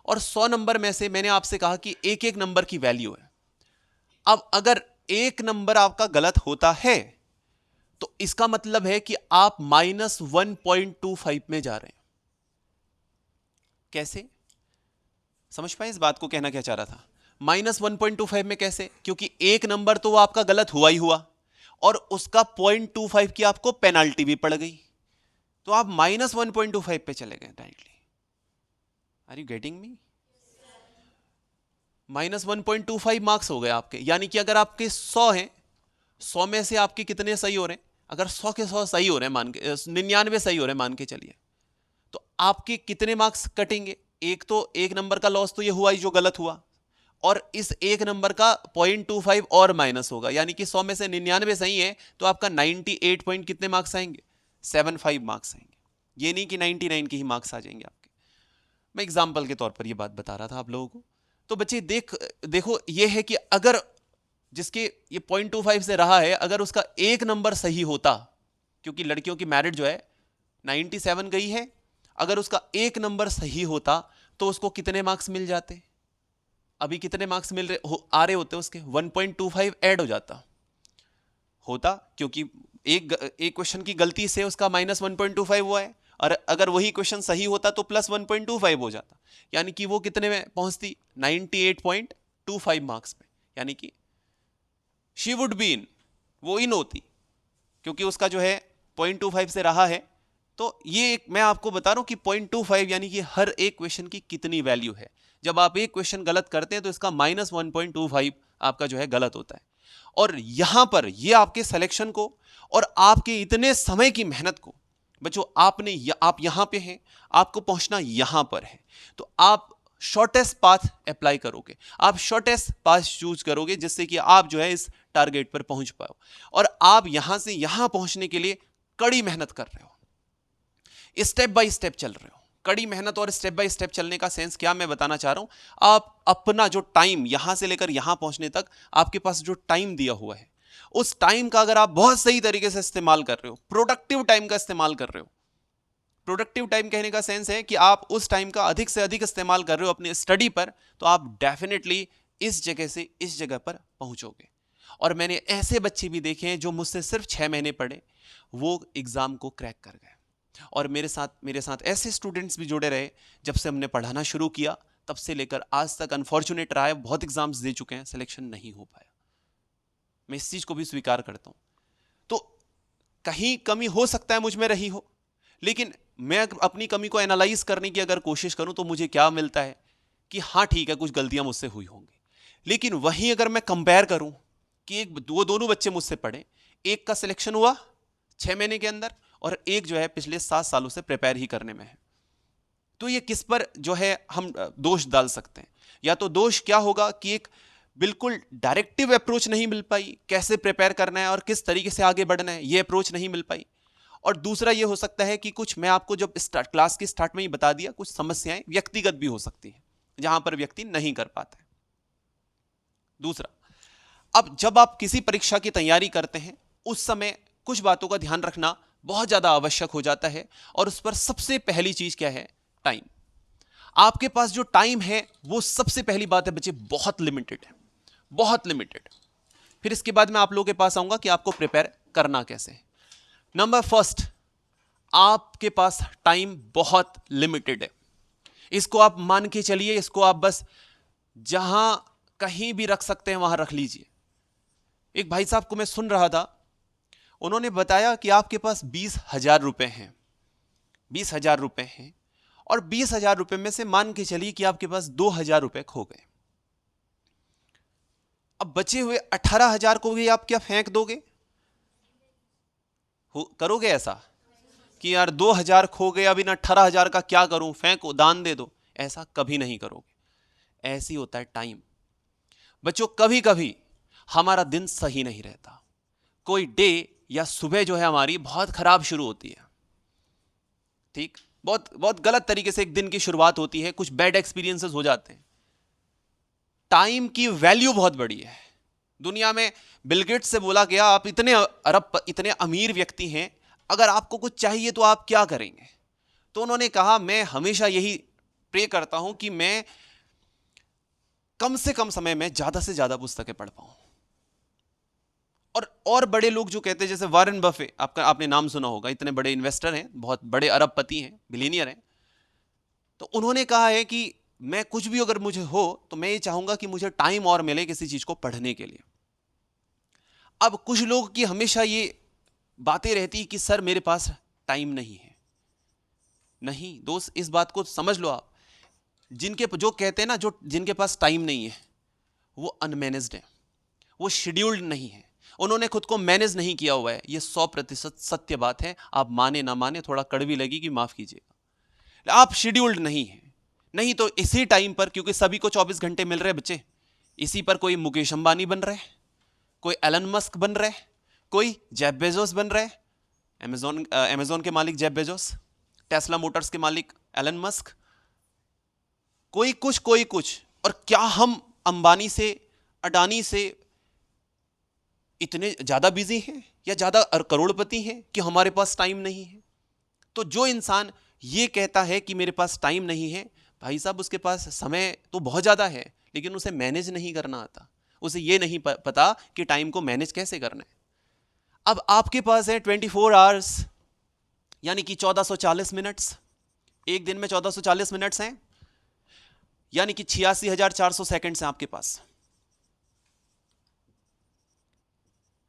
और 100 नंबर में से मैंने आपसे कहा कि एक एक नंबर की वैल्यू है। अब अगर एक नंबर आपका गलत होता है तो इसका मतलब है कि आप -1.25 में जा रहे हैं। कैसे समझ पाए इस बात को, कहना क्या चाह रहा था? -1.25 में कैसे? क्योंकि एक नंबर तो वो आपका गलत हुआ ही हुआ, और उसका 0.25 की आपको पेनाल्टी भी पड़ गई, तो आप -1.25 पे चले गए directly. Are you getting me? -1.25 marks हो गए आपके। यानी कि अगर आपके 100 हैं, 100 में से आपके कितने सही हो रहे हैं? अगर 100 के 100 सही हो रहे हैं, मान के 99 सही हो रहे हैं मान के चलिए, तो आपके कितने मार्क्स कटेंगे? एक तो एक नंबर का लॉस तो ये हुआ ही जो गलत हुआ, और इस एक नंबर का 0.25 और माइनस होगा। यानी कि 100 में से 99 सही है तो आपका 98 पॉइंट कितने मार्क्स आएंगे? 75 मार्क्स आएंगे। ये नहीं कि 99 के ही मार्क्स आ जाएंगे आपके। मैं एग्जाम्पल के तौर पर ये बात बता रहा था आप लोगों को। तो बच्चे देखो ये है कि अगर जिसके ये 0.25 से रहा है, अगर उसका एक नंबर सही होता, क्योंकि लड़कियों की मेरिट जो है 97 गई है, अगर उसका एक नंबर सही होता तो उसको कितने मार्क्स मिल जाते? अभी कितने मार्क्स आ रहे होते उसके? 1.25 ऐड हो जाता होता, क्योंकि एक क्वेश्चन की गलती से उसका -1.25 हुआ है, और अगर वही क्वेश्चन सही होता तो +1.25 हो जाता। यानी कि वो कितने में पहुंचती? 98.25 मार्क्स में। यानी कि शी वुड बी इन, वो इन होती, क्योंकि उसका जो है 0.25 से रहा है। तो ये एक मैं आपको बता रहा हूं कि 0.25 यानी कि हर एक क्वेश्चन की कितनी वैल्यू है। जब आप एक क्वेश्चन गलत करते हैं तो इसका -1.25 आपका जो है गलत होता है। और यहां पर ये आपके सिलेक्शन को और आपके इतने समय की मेहनत को, बच्चों आप यहां पे हैं, आपको पहुंचना यहां पर है, तो आप शॉर्टेस्ट पाथ अप्लाई करोगे, आप शॉर्टेस्ट पाथ चूज करोगे, जिससे कि आप जो है इस टारगेट पर पहुंच पाओ। और आप यहां से यहां पहुंचने के लिए कड़ी मेहनत कर रहे हो, स्टेप बाय स्टेप चल रहे हो। कड़ी मेहनत और स्टेप बाय स्टेप चलने का सेंस क्या मैं बताना चाह रहा हूं, आप अपना जो टाइम यहां से लेकर यहां पहुंचने तक आपके पास जो टाइम दिया हुआ है, उस टाइम का अगर आप बहुत सही तरीके से इस्तेमाल कर रहे हो, प्रोडक्टिव टाइम का इस्तेमाल कर रहे हो। प्रोडक्टिव टाइम कहने का सेंस है कि आप उस टाइम का अधिक से अधिक इस्तेमाल कर रहे हो अपने स्टडी पर, तो आप डेफिनेटली इस जगह से इस जगह पर पहुंचोगे। और मैंने ऐसे बच्चे भी देखे हैं जो मुझसे सिर्फ 6 महीने पढ़े, वो एग्जाम को क्रैक कर गए। और मेरे साथ ऐसे स्टूडेंट्स भी जुड़े रहे, जब से हमने पढ़ाना शुरू किया तब से लेकर आज तक। अनफॉर्चुनेट रहा है, बहुत एग्जाम्स दे चुके हैं, सिलेक्शन नहीं हो पाया। मैं इस चीज को भी स्वीकार करता हूं। तो कहीं कमी हो सकता है मुझ में रही हो, लेकिन मैं अपनी कमी को एनालाइज करने की अगर कोशिश करूं तो मुझे क्या मिलता है कि हाँ ठीक है, कुछ गलतियां मुझसे हुई होंगी। लेकिन वहीं अगर मैं कंपेयर करूं कि वो दोनों बच्चे मुझसे पढ़े, एक का सिलेक्शन हुआ 6 महीने के अंदर और एक जो है पिछले 7 सालों से प्रिपेयर ही करने में है, तो ये किस पर जो है हम दोष डाल सकते हैं? या तो दोष क्या होगा कि एक बिल्कुल डायरेक्टिव अप्रोच नहीं मिल पाई, कैसे प्रिपेयर करना है और किस तरीके से आगे बढ़ना है, ये अप्रोच नहीं मिल पाई। और दूसरा ये हो सकता है कि कुछ मैं आपको जब क्लास की स्टार्ट में ही बता दिया, कुछ समस्याएं व्यक्तिगत भी हो सकती हैं जहां पर व्यक्ति नहीं कर पाता है। दूसरा, अब जब आप किसी परीक्षा की तैयारी करते हैं उस समय कुछ बातों का ध्यान रखना बहुत ज्यादा आवश्यक हो जाता है, और उस पर सबसे पहली चीज क्या है? टाइम। आपके पास जो टाइम है वो सबसे पहली बात है बच्चे, बहुत लिमिटेड है। बहुत लिमिटेड। फिर इसके बाद मैं आप लोगों के पास आऊंगा कि आपको प्रिपेयर करना कैसे। नंबर फर्स्ट, आपके पास टाइम बहुत लिमिटेड है। इसको आप मान के चलिए, इसको आप बस जहां कहीं भी रख सकते हैं वहां रख लीजिए। एक भाई साहब को मैं सुन रहा था, उन्होंने बताया कि आपके पास 20,000 रुपए हैं, 20,000 रुपए हैं, और 20,000 रुपए में से मान के चलिए कि आपके पास 2,000 रुपए खो गए। अब बचे हुए 18,000 को भी आप क्या फेंक दोगे? करोगे ऐसा कि यार 2,000 खो गए, अब इन 18,000 का क्या करूं, फेंको, दान दे दो? ऐसा कभी नहीं करोगे। ऐसी होता है टाइम। बच्चों, कभी कभी हमारा दिन सही नहीं रहता, कोई डे या सुबह जो है हमारी बहुत खराब शुरू होती है, ठीक, बहुत बहुत गलत तरीके से एक दिन की शुरुआत होती है, कुछ बैड एक्सपीरियंसेस हो जाते हैं। टाइम की वैल्यू बहुत बड़ी है दुनिया में। बिल गेट्स से बोला गया, आप इतने अरब, इतने अमीर व्यक्ति हैं, अगर आपको कुछ चाहिए तो आप क्या करेंगे? तो उन्होंने कहा, मैं हमेशा यही प्रे करता हूं कि मैं कम से कम समय में ज्यादा से ज्यादा पुस्तकें पढ़ पाऊं। और बड़े लोग जो कहते हैं, जैसे वॉरेन बफे, आपने नाम सुना होगा, इतने बड़े इन्वेस्टर हैं, बहुत बड़े अरबपति हैं, बिलियनियर हैं। तो उन्होंने कहा है कि मैं कुछ भी अगर मुझे हो तो मैं ये चाहूंगा कि मुझे टाइम और मिले किसी चीज को पढ़ने के लिए। अब कुछ लोग की हमेशा ये बातें रहती कि सर मेरे पास टाइम नहीं है। नहीं दोस्त, इस बात को समझ लो आप, जिनके जो कहते हैं ना, जो जिनके पास टाइम नहीं है वो अनमैनेज्ड है, वो शेड्यूल्ड नहीं है, उन्होंने खुद को मैनेज नहीं किया हुआ है। ये 100% सत्य बात है। आप माने ना माने, थोड़ा कड़वी लगेगी, माफ कीजिएगा, आप शेड्यूल्ड नहीं है। नहीं तो इसी टाइम पर, क्योंकि सभी को 24 घंटे मिल रहे बच्चे, इसी पर कोई मुकेश अंबानी बन रहे, कोई एलन मस्क बन रहे, कोई जेफ बेजोस बन रहे, अमेजोन के मालिक जेफ बेजोस, टेस्ला मोटर्स के मालिक एलन मस्क, कोई कुछ कोई कुछ। और क्या हम अंबानी से, अडानी से इतने ज्यादा बिजी हैं या ज्यादा करोड़पति हैं कि हमारे पास टाइम नहीं है? तो जो इंसान ये कहता है कि मेरे पास टाइम नहीं है, भाई साहब उसके पास समय तो बहुत ज्यादा है, लेकिन उसे मैनेज नहीं करना आता। उसे ये नहीं पता कि टाइम को मैनेज कैसे करना है। अब आपके पास है 24 आवर्स, यानी कि 1440 मिनट्स। एक दिन में 1440 मिनट्स हैं, यानी कि 86,400 सेकंड्स हैं आपके पास।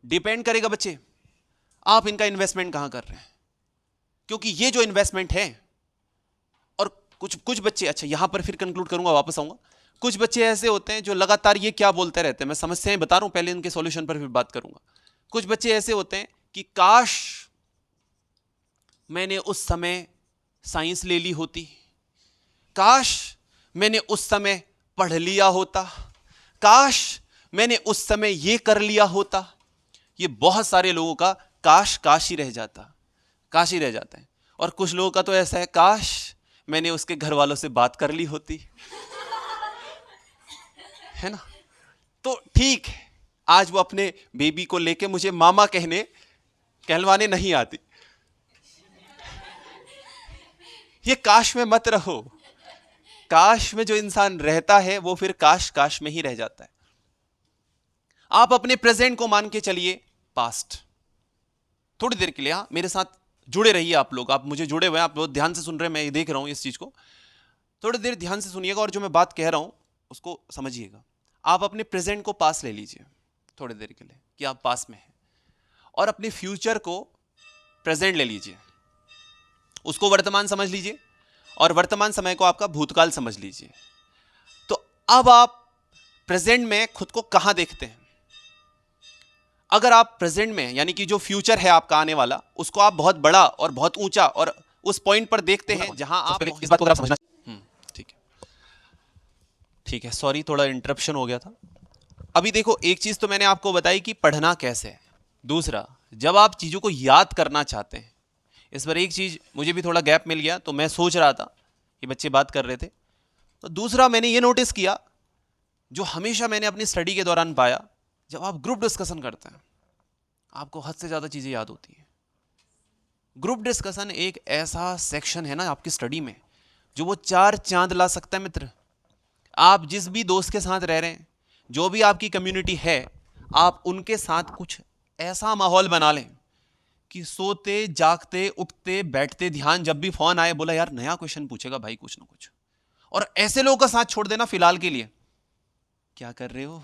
डिपेंड करेगा बच्चे, आप इनका इन्वेस्टमेंट कहां कर रहे हैं, क्योंकि ये जो इन्वेस्टमेंट है, और कुछ बच्चे, अच्छा यहां पर फिर कंक्लूड करूंगा, वापस आऊंगा। कुछ बच्चे ऐसे होते हैं जो लगातार ये क्या बोलते रहते हैं, मैं समस्याएं बता रहा हूं, पहले इनके सॉल्यूशन पर फिर बात करूंगा। कुछ बच्चे ऐसे होते हैं कि काश मैंने उस समय साइंस ले ली होती, काश मैंने उस समय पढ़ लिया होता, काश मैंने उस समय ये कर लिया होता। ये बहुत सारे लोगों का काश काश ही रह जाता, काश ही रह जाता है। और कुछ लोगों का तो ऐसा है, काश मैंने उसके घर वालों से बात कर ली होती, है ना? तो ठीक है, आज वो अपने बेबी को लेके मुझे मामा कहलवाने नहीं आती। ये काश में मत रहो। काश में जो इंसान रहता है वो फिर काश काश में ही रह जाता है। आप अपने प्रेजेंट को मान के चलिए पास्ट। थोड़ी देर के लिए मेरे साथ जुड़े रहिए आप लोग, आप मुझे जुड़े हुए हैं, आप बहुत ध्यान से सुन रहे हैं, मैं देख रहा हूं इस चीज को। थोड़ी देर ध्यान से सुनिएगा और जो मैं बात कह रहा हूं उसको समझिएगा। आप अपने प्रेजेंट को पास ले लीजिए थोड़ी देर के लिए कि आप पास में हैं, और अपने फ्यूचर को प्रेजेंट ले लीजिए, उसको वर्तमान समझ लीजिए, और वर्तमान समय को आपका भूतकाल समझ लीजिए। तो अब आप प्रेजेंट में खुद को कहां देखते हैं? अगर आप प्रेजेंट में, यानी कि जो फ्यूचर है आपका आने वाला, उसको आप बहुत बड़ा और बहुत ऊंचा और उस पॉइंट पर देखते हैं जहां आप, इस बात को अगर आप समझना, ठीक है, ठीक है, सॉरी थोड़ा इंटरप्शन हो गया था। अभी देखो, एक चीज तो मैंने आपको बताई कि पढ़ना कैसे है। दूसरा, जब आप चीजों को याद करना चाहते हैं, इस पर एक चीज मुझे भी थोड़ा गैप मिल गया, तो मैं सोच रहा था कि बच्चे बात कर रहे थे, तो दूसरा मैंने ये नोटिस किया, जो हमेशा मैंने अपनी स्टडी के दौरान पाया, जब आप ग्रुप डिस्कशन करते हैं आपको हद से ज्यादा चीजें याद होती हैं। ग्रुप डिस्कशन एक ऐसा सेक्शन है ना आपकी स्टडी में, जो वो 4 चांद ला सकता है मित्र। आप जिस भी दोस्त के साथ रह रहे हैं, जो भी आपकी कम्युनिटी है, आप उनके साथ कुछ ऐसा माहौल बना लें कि सोते जागते उठते बैठते ध्यान, जब भी फोन आए बोला यार नया क्वेश्चन पूछेगा भाई कुछ ना कुछ। और ऐसे लोगों का साथ छोड़ देना फिलहाल के लिए, क्या कर रहे हो,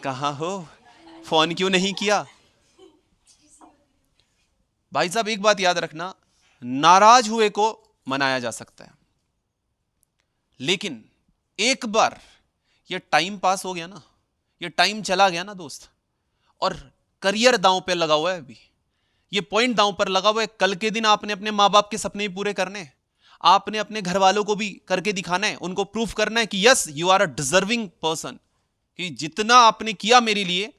कहां हो, फोन क्यों नहीं किया। भाई साहब एक बात याद रखना, नाराज हुए को मनाया जा सकता है, लेकिन एक बार ये टाइम पास हो गया ना, ये टाइम चला गया ना दोस्त, और करियर दांव पे लगा हुआ है, अभी ये पॉइंट दांव पर लगा हुआ है। कल के दिन आपने अपने माँ बाप के सपने भी पूरे करने हैं, आपने अपने घर वालों को भी करके दिखाना है, उनको प्रूफ करना है कि yes you are a deserving person, कि जितना आपने किया मेरे लिए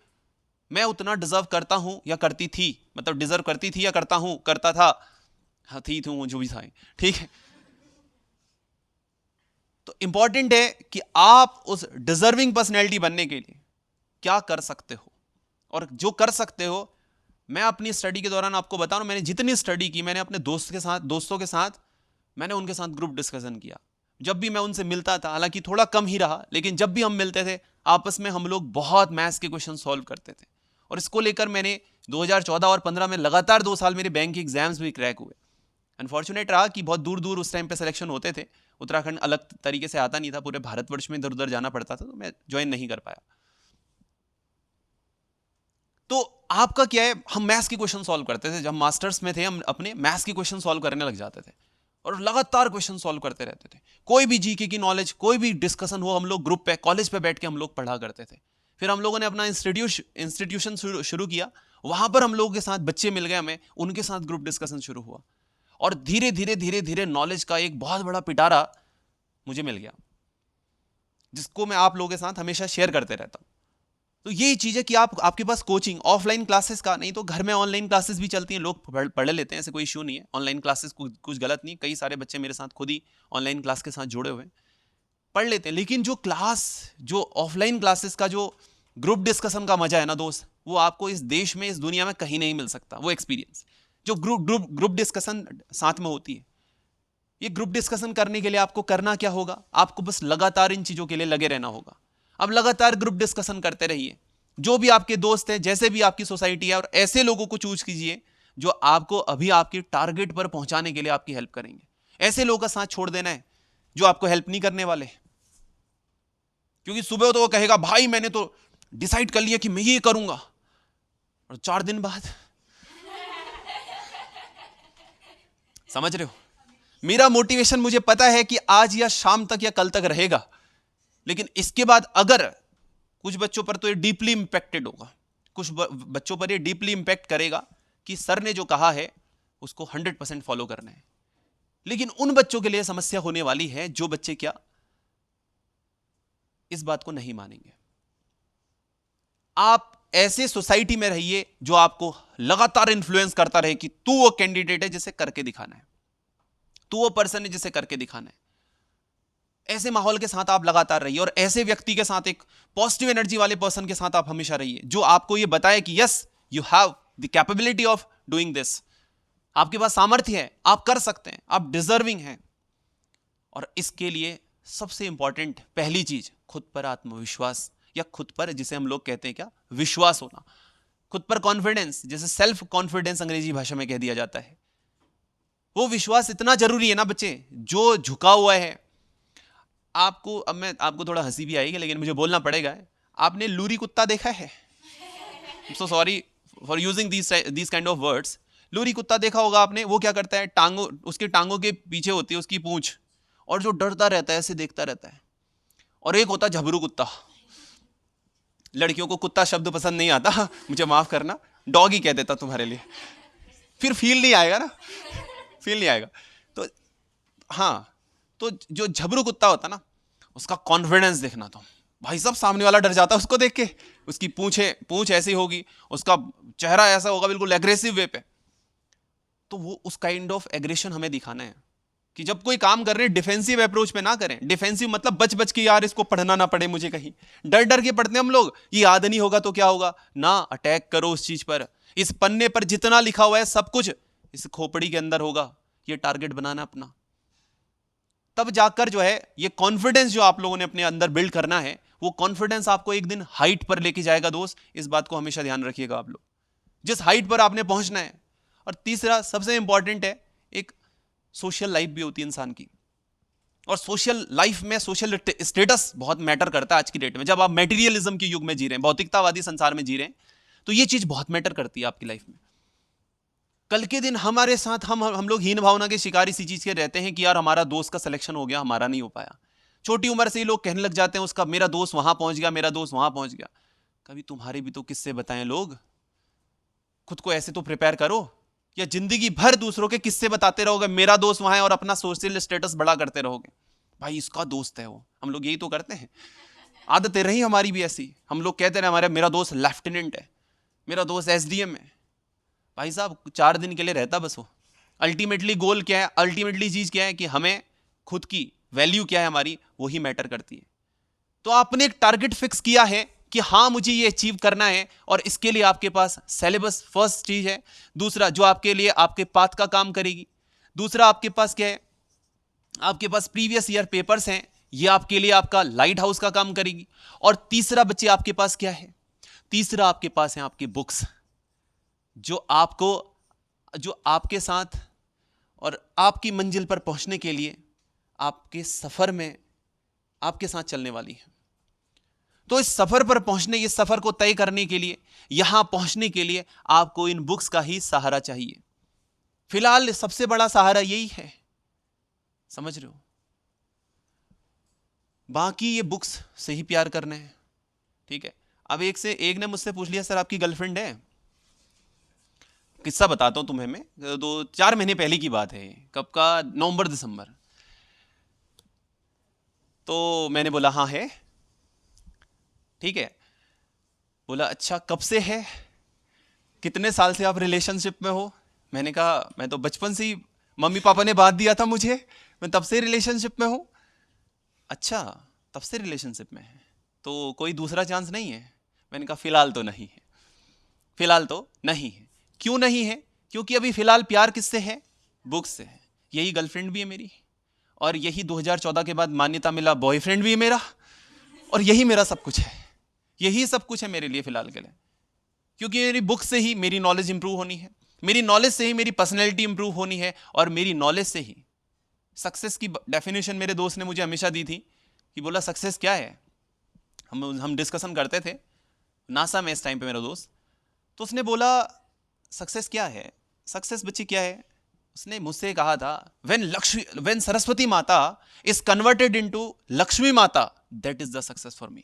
मैं उतना डिजर्व करता हूं या करती थी, मतलब डिजर्व करती थी या करता हूं, करता था, हाँ थी तू जो भी था, ठीक है। तो इंपॉर्टेंट है कि आप उस डिजर्विंग पर्सनैलिटी बनने के लिए क्या कर सकते हो, और जो कर सकते हो, मैं अपनी स्टडी के दौरान आपको बता रहा हूं, मैंने जितनी स्टडी की, मैंने अपने दोस्तों के साथ मैंने उनके साथ ग्रुप डिस्कशन किया। जब भी मैं उनसे मिलता था, हालांकि थोड़ा कम ही रहा, लेकिन जब भी हम मिलते थे आपस में हम लोग बहुत मैथ्स के क्वेश्चन सॉल्व करते थे। और इसको लेकर मैंने 2014 और 15 में लगातार 2 साल मेरे बैंक के एग्जाम्स भी क्रैक हुए। अनफॉर्चुनेट रहा कि बहुत दूर दूर उस टाइम पे सिलेक्शन होते थे, उत्तराखंड अलग तरीके से आता नहीं था, पूरे भारतवर्ष में इधर उधर जाना पड़ता था, तो मैं ज्वाइन नहीं कर पाया। तो आपका क्या है, हम मैथ्स के क्वेश्चन सॉल्व करते थे, जब मास्टर्स में थे हम अपने मैथ्स के क्वेश्चन सॉल्व करने लग जाते थे और लगातार क्वेश्चन सॉल्व करते रहते थे। कोई भी जीके की नॉलेज, कोई भी डिस्कशन हो, हम लोग ग्रुप पे कॉलेज पे बैठ के हम लोग पढ़ा करते थे। फिर हम लोगों ने अपना इंस्टीट्यूशन शुरू किया, वहां पर हम लोगों के साथ बच्चे मिल गए, हमें उनके साथ ग्रुप डिस्कशन शुरू हुआ, और धीरे धीरे धीरे धीरे नॉलेज का एक बहुत बड़ा पिटारा मुझे मिल गया, जिसको मैं आप लोगों के साथ हमेशा शेयर करते रहता हूं। तो यही चीज है कि आपके पास कोचिंग ऑफलाइन क्लासेस का नहीं, तो घर में ऑनलाइन क्लासेस भी चलती हैं, लोग पढ़ लेते हैं, ऐसे कोई इश्यू नहीं है। ऑनलाइन क्लासेस कुछ गलत नहीं, कई सारे बच्चे मेरे साथ खुद ही ऑनलाइन क्लास के साथ जुड़े हुए हैं, पढ़ लेते हैं। लेकिन जो ऑफलाइन क्लासेस का जो ग्रुप डिस्कशन का मजा है ना दोस्त, वो आपको इस देश में, इस दुनिया में कहीं नहीं मिल सकता। वो एक्सपीरियंस जो ग्रुप डिस्कशन साथ में होती है, ये ग्रुप डिस्कशन करने के लिए आपको करना क्या होगा, आपको बस लगातार इन चीजों के लिए लगे रहना होगा। अब लगातार ग्रुप डिस्कशन करते रहिए, जो भी आपके दोस्त हैं, जैसे भी आपकी सोसाइटी है, और ऐसे लोगों को चूज कीजिए जो आपको अभी आपके टारगेट पर पहुंचाने के लिए आपकी हेल्प करेंगे। ऐसे लोगों का साथ छोड़ देना है जो आपको हेल्प नहीं करने वाले, क्योंकि सुबह तो वो कहेगा भाई मैंने तो डिसाइड कर लिया कि मैं ये करूंगा, और 4 दिन बाद समझ रहे हो, मेरा मोटिवेशन मुझे पता है कि आज या शाम तक या कल तक रहेगा, लेकिन इसके बाद अगर कुछ बच्चों पर तो ये डीपली इंपैक्टेड होगा, कुछ बच्चों पर ये डीपली इंपैक्ट करेगा कि सर ने जो कहा है उसको 100% फॉलो करना है। लेकिन उन बच्चों के लिए समस्या होने वाली है जो बच्चे क्या इस बात को नहीं मानेंगे। आप ऐसे सोसाइटी में रहिए जो आपको लगातार इन्फ्लुएंस करता रहे कि तू वो कैंडिडेट है जिसे करके दिखाना है, तू वो पर्सन है जिसे करके दिखाना है। ऐसे माहौल के साथ आप लगातार रहिए, और ऐसे व्यक्ति के साथ, एक पॉजिटिव एनर्जी वाले पर्सन के साथ आप हमेशा रहिए, जो आपको ये बताए कि yes you have the capability of doing this, आपके पास सामर्थ्य है, आप कर सकते हैं, आप डिजर्विंग हैं। और इसके लिए सबसे इंपॉर्टेंट पहली चीज, खुद पर आत्मविश्वास, या खुद पर जिसे हम लोग कहते हैं क्या, विश्वास होना, खुद पर कॉन्फिडेंस, जैसे सेल्फ कॉन्फिडेंस अंग्रेजी भाषा में कह दिया जाता है। वो विश्वास इतना जरूरी है ना बच्चे, जो झुका हुआ है आपको, अब मैं आपको थोड़ा हंसी भी आएगी लेकिन मुझे बोलना पड़ेगा, आपने लूरी कुत्ता देखा है? So sorry for using these kind of words. Lurie कुत्ता देखा होगा आपने, वो क्या करता है, उसके टांगों के पीछे होती है उसकी पूंछ, और जो डरता रहता है, ऐसे देखता रहता है। और एक होता झबरू कुत्ता, लड़कियों को कुत्ता शब्द पसंद नहीं आता, मुझे माफ करना, डॉग ही कह देता तुम्हारे लिए, फिर फील नहीं आएगा ना, फील नहीं आएगा। तो हाँ, तो जो झबरू कुत्ता होता ना, उसका कॉन्फिडेंस देखना, तो भाई साहब सामने वाला डर जाता है उसको देख के, उसकी पूंछ ऐसी होगी, उसका चेहरा ऐसा होगा बिल्कुल एग्रेसिव वे पे। तो वो उस काइंड ऑफ एग्रेशन हमें दिखाना है कि जब कोई काम कर रहे हैं डिफेंसिव अप्रोच पे ना करें। डिफेंसिव मतलब बच बच के, यार इसको पढ़ना ना पड़े मुझे, कहीं डर डर के पढ़ते हैं हम लोग, ये याद नहीं होगा तो क्या होगा ना, अटैक करो उस चीज पर। इस पन्ने पर जितना लिखा हुआ है सब कुछ इस खोपड़ी के अंदर होगा, ये टारगेट बनाना अपना। तब जाकर जो है ये कॉन्फिडेंस जो आप लोगों ने अपने अंदर बिल्ड करना है, वो कॉन्फिडेंस आपको एक दिन हाइट पर लेके जाएगा दोस्त, इस बात को हमेशा ध्यान रखिएगा आप लोग, जिस हाइट पर आपने पहुंचना है। और तीसरा सबसे इंपॉर्टेंट है, एक सोशल लाइफ भी होती है इंसान की, और सोशल लाइफ में सोशल स्टेटस बहुत मैटर करता है आज की डेट में। जब आप मेटीरियलिज्म के युग में जी रहे हैं, भौतिकतावादी संसार में जी रहे हैं, तो ये चीज बहुत मैटर करती है आपकी लाइफ में। कल के दिन हमारे साथ हम लोग हीन भावना के शिकार इसी चीज के रहते हैं कि यार हमारा दोस्त का सिलेक्शन हो गया, हमारा नहीं हो पाया। छोटी उम्र से ही लोग कहने लग जाते हैं उसका, मेरा दोस्त वहां पहुंच गया, मेरा दोस्त वहां पहुंच गया। कभी तुम्हारे भी तो किस्से बताएं लोग, खुद को ऐसे तो प्रिपेयर करो, या जिंदगी भर दूसरों के किस्से बताते रहोगे, मेरा दोस्त वहां है, और अपना सोशल स्टेटस बड़ा करते रहोगे। भाई इसका दोस्त है वो, हम लोग यही तो करते हैं, आदतें रही हमारी भी ऐसी। हम लोग कहते रहे मेरा दोस्त लेफ्टिनेंट है, मेरा दोस्त एसडीएम है। भाई साहब 4 दिन के लिए रहता बस वो। अल्टीमेटली गोल क्या है, अल्टीमेटली चीज क्या है कि हमें खुद की वैल्यू क्या है हमारी, वही मैटर करती है। तो आपने एक टारगेट फिक्स किया है कि हाँ मुझे ये अचीव करना है, और इसके लिए आपके पास सिलेबस फर्स्ट चीज है। दूसरा जो आपके लिए आपके पाथ का काम करेगी। दूसरा आपके पास क्या है, आपके पास प्रीवियस ईयर पेपर्स हैं, ये आपके लिए आपका लाइट हाउस का काम करेगी। और तीसरा बच्चे आपके पास क्या है, तीसरा आपके पास है आपकी बुक्स, जो आपके साथ और आपकी मंजिल पर पहुंचने के लिए आपके सफर में आपके साथ चलने वाली है। तो इस सफर पर पहुंचने, इस सफर को तय करने के लिए, यहां पहुंचने के लिए आपको इन बुक्स का ही सहारा चाहिए। फिलहाल सबसे बड़ा सहारा यही है, समझ रहे हो। बाकी ये बुक्स से ही प्यार करने हैं, ठीक है। अब एक ने मुझसे पूछ लिया, सर आपकी गर्लफ्रेंड है? किस्सा बताता हूं तुम्हें मैं, 2-4 महीने पहले की बात है, कब का, नवंबर दिसंबर। तो मैंने बोला हाँ है, ठीक है। बोला अच्छा कब से है, कितने साल से आप रिलेशनशिप में हो? मैंने कहा मैं तो बचपन से ही, मम्मी पापा ने बात दिया था मुझे, मैं तब से रिलेशनशिप में हूं। अच्छा तब से रिलेशनशिप में है, तो कोई दूसरा चांस नहीं है? मैंने कहा फिलहाल तो नहीं है, फिलहाल तो नहीं है। क्यों नहीं है? क्योंकि अभी फिलहाल प्यार किससे है, बुक्स से है। यही गर्लफ्रेंड भी है मेरी, और यही 2014 के बाद मान्यता मिला बॉयफ्रेंड भी है मेरा, और यही मेरा सब कुछ है, यही सब कुछ है मेरे लिए फिलहाल के लिए। क्योंकि मेरी बुक से ही मेरी नॉलेज इंप्रूव होनी है, मेरी नॉलेज से ही मेरी पर्सनैलिटी इंप्रूव होनी है, और मेरी नॉलेज से ही सक्सेस की डेफिनेशन मेरे दोस्त ने मुझे हमेशा दी थी कि बोला सक्सेस क्या है। हम डिस्कशन करते थे नासा में इस टाइम पे मेरा दोस्त, तो उसने बोला सक्सेस क्या है, सक्सेस बच्ची क्या है। उसने मुझसे कहा था व्हेन सरस्वती माता इज कन्वर्टेड इनटू लक्ष्मी माता, that is the success for me.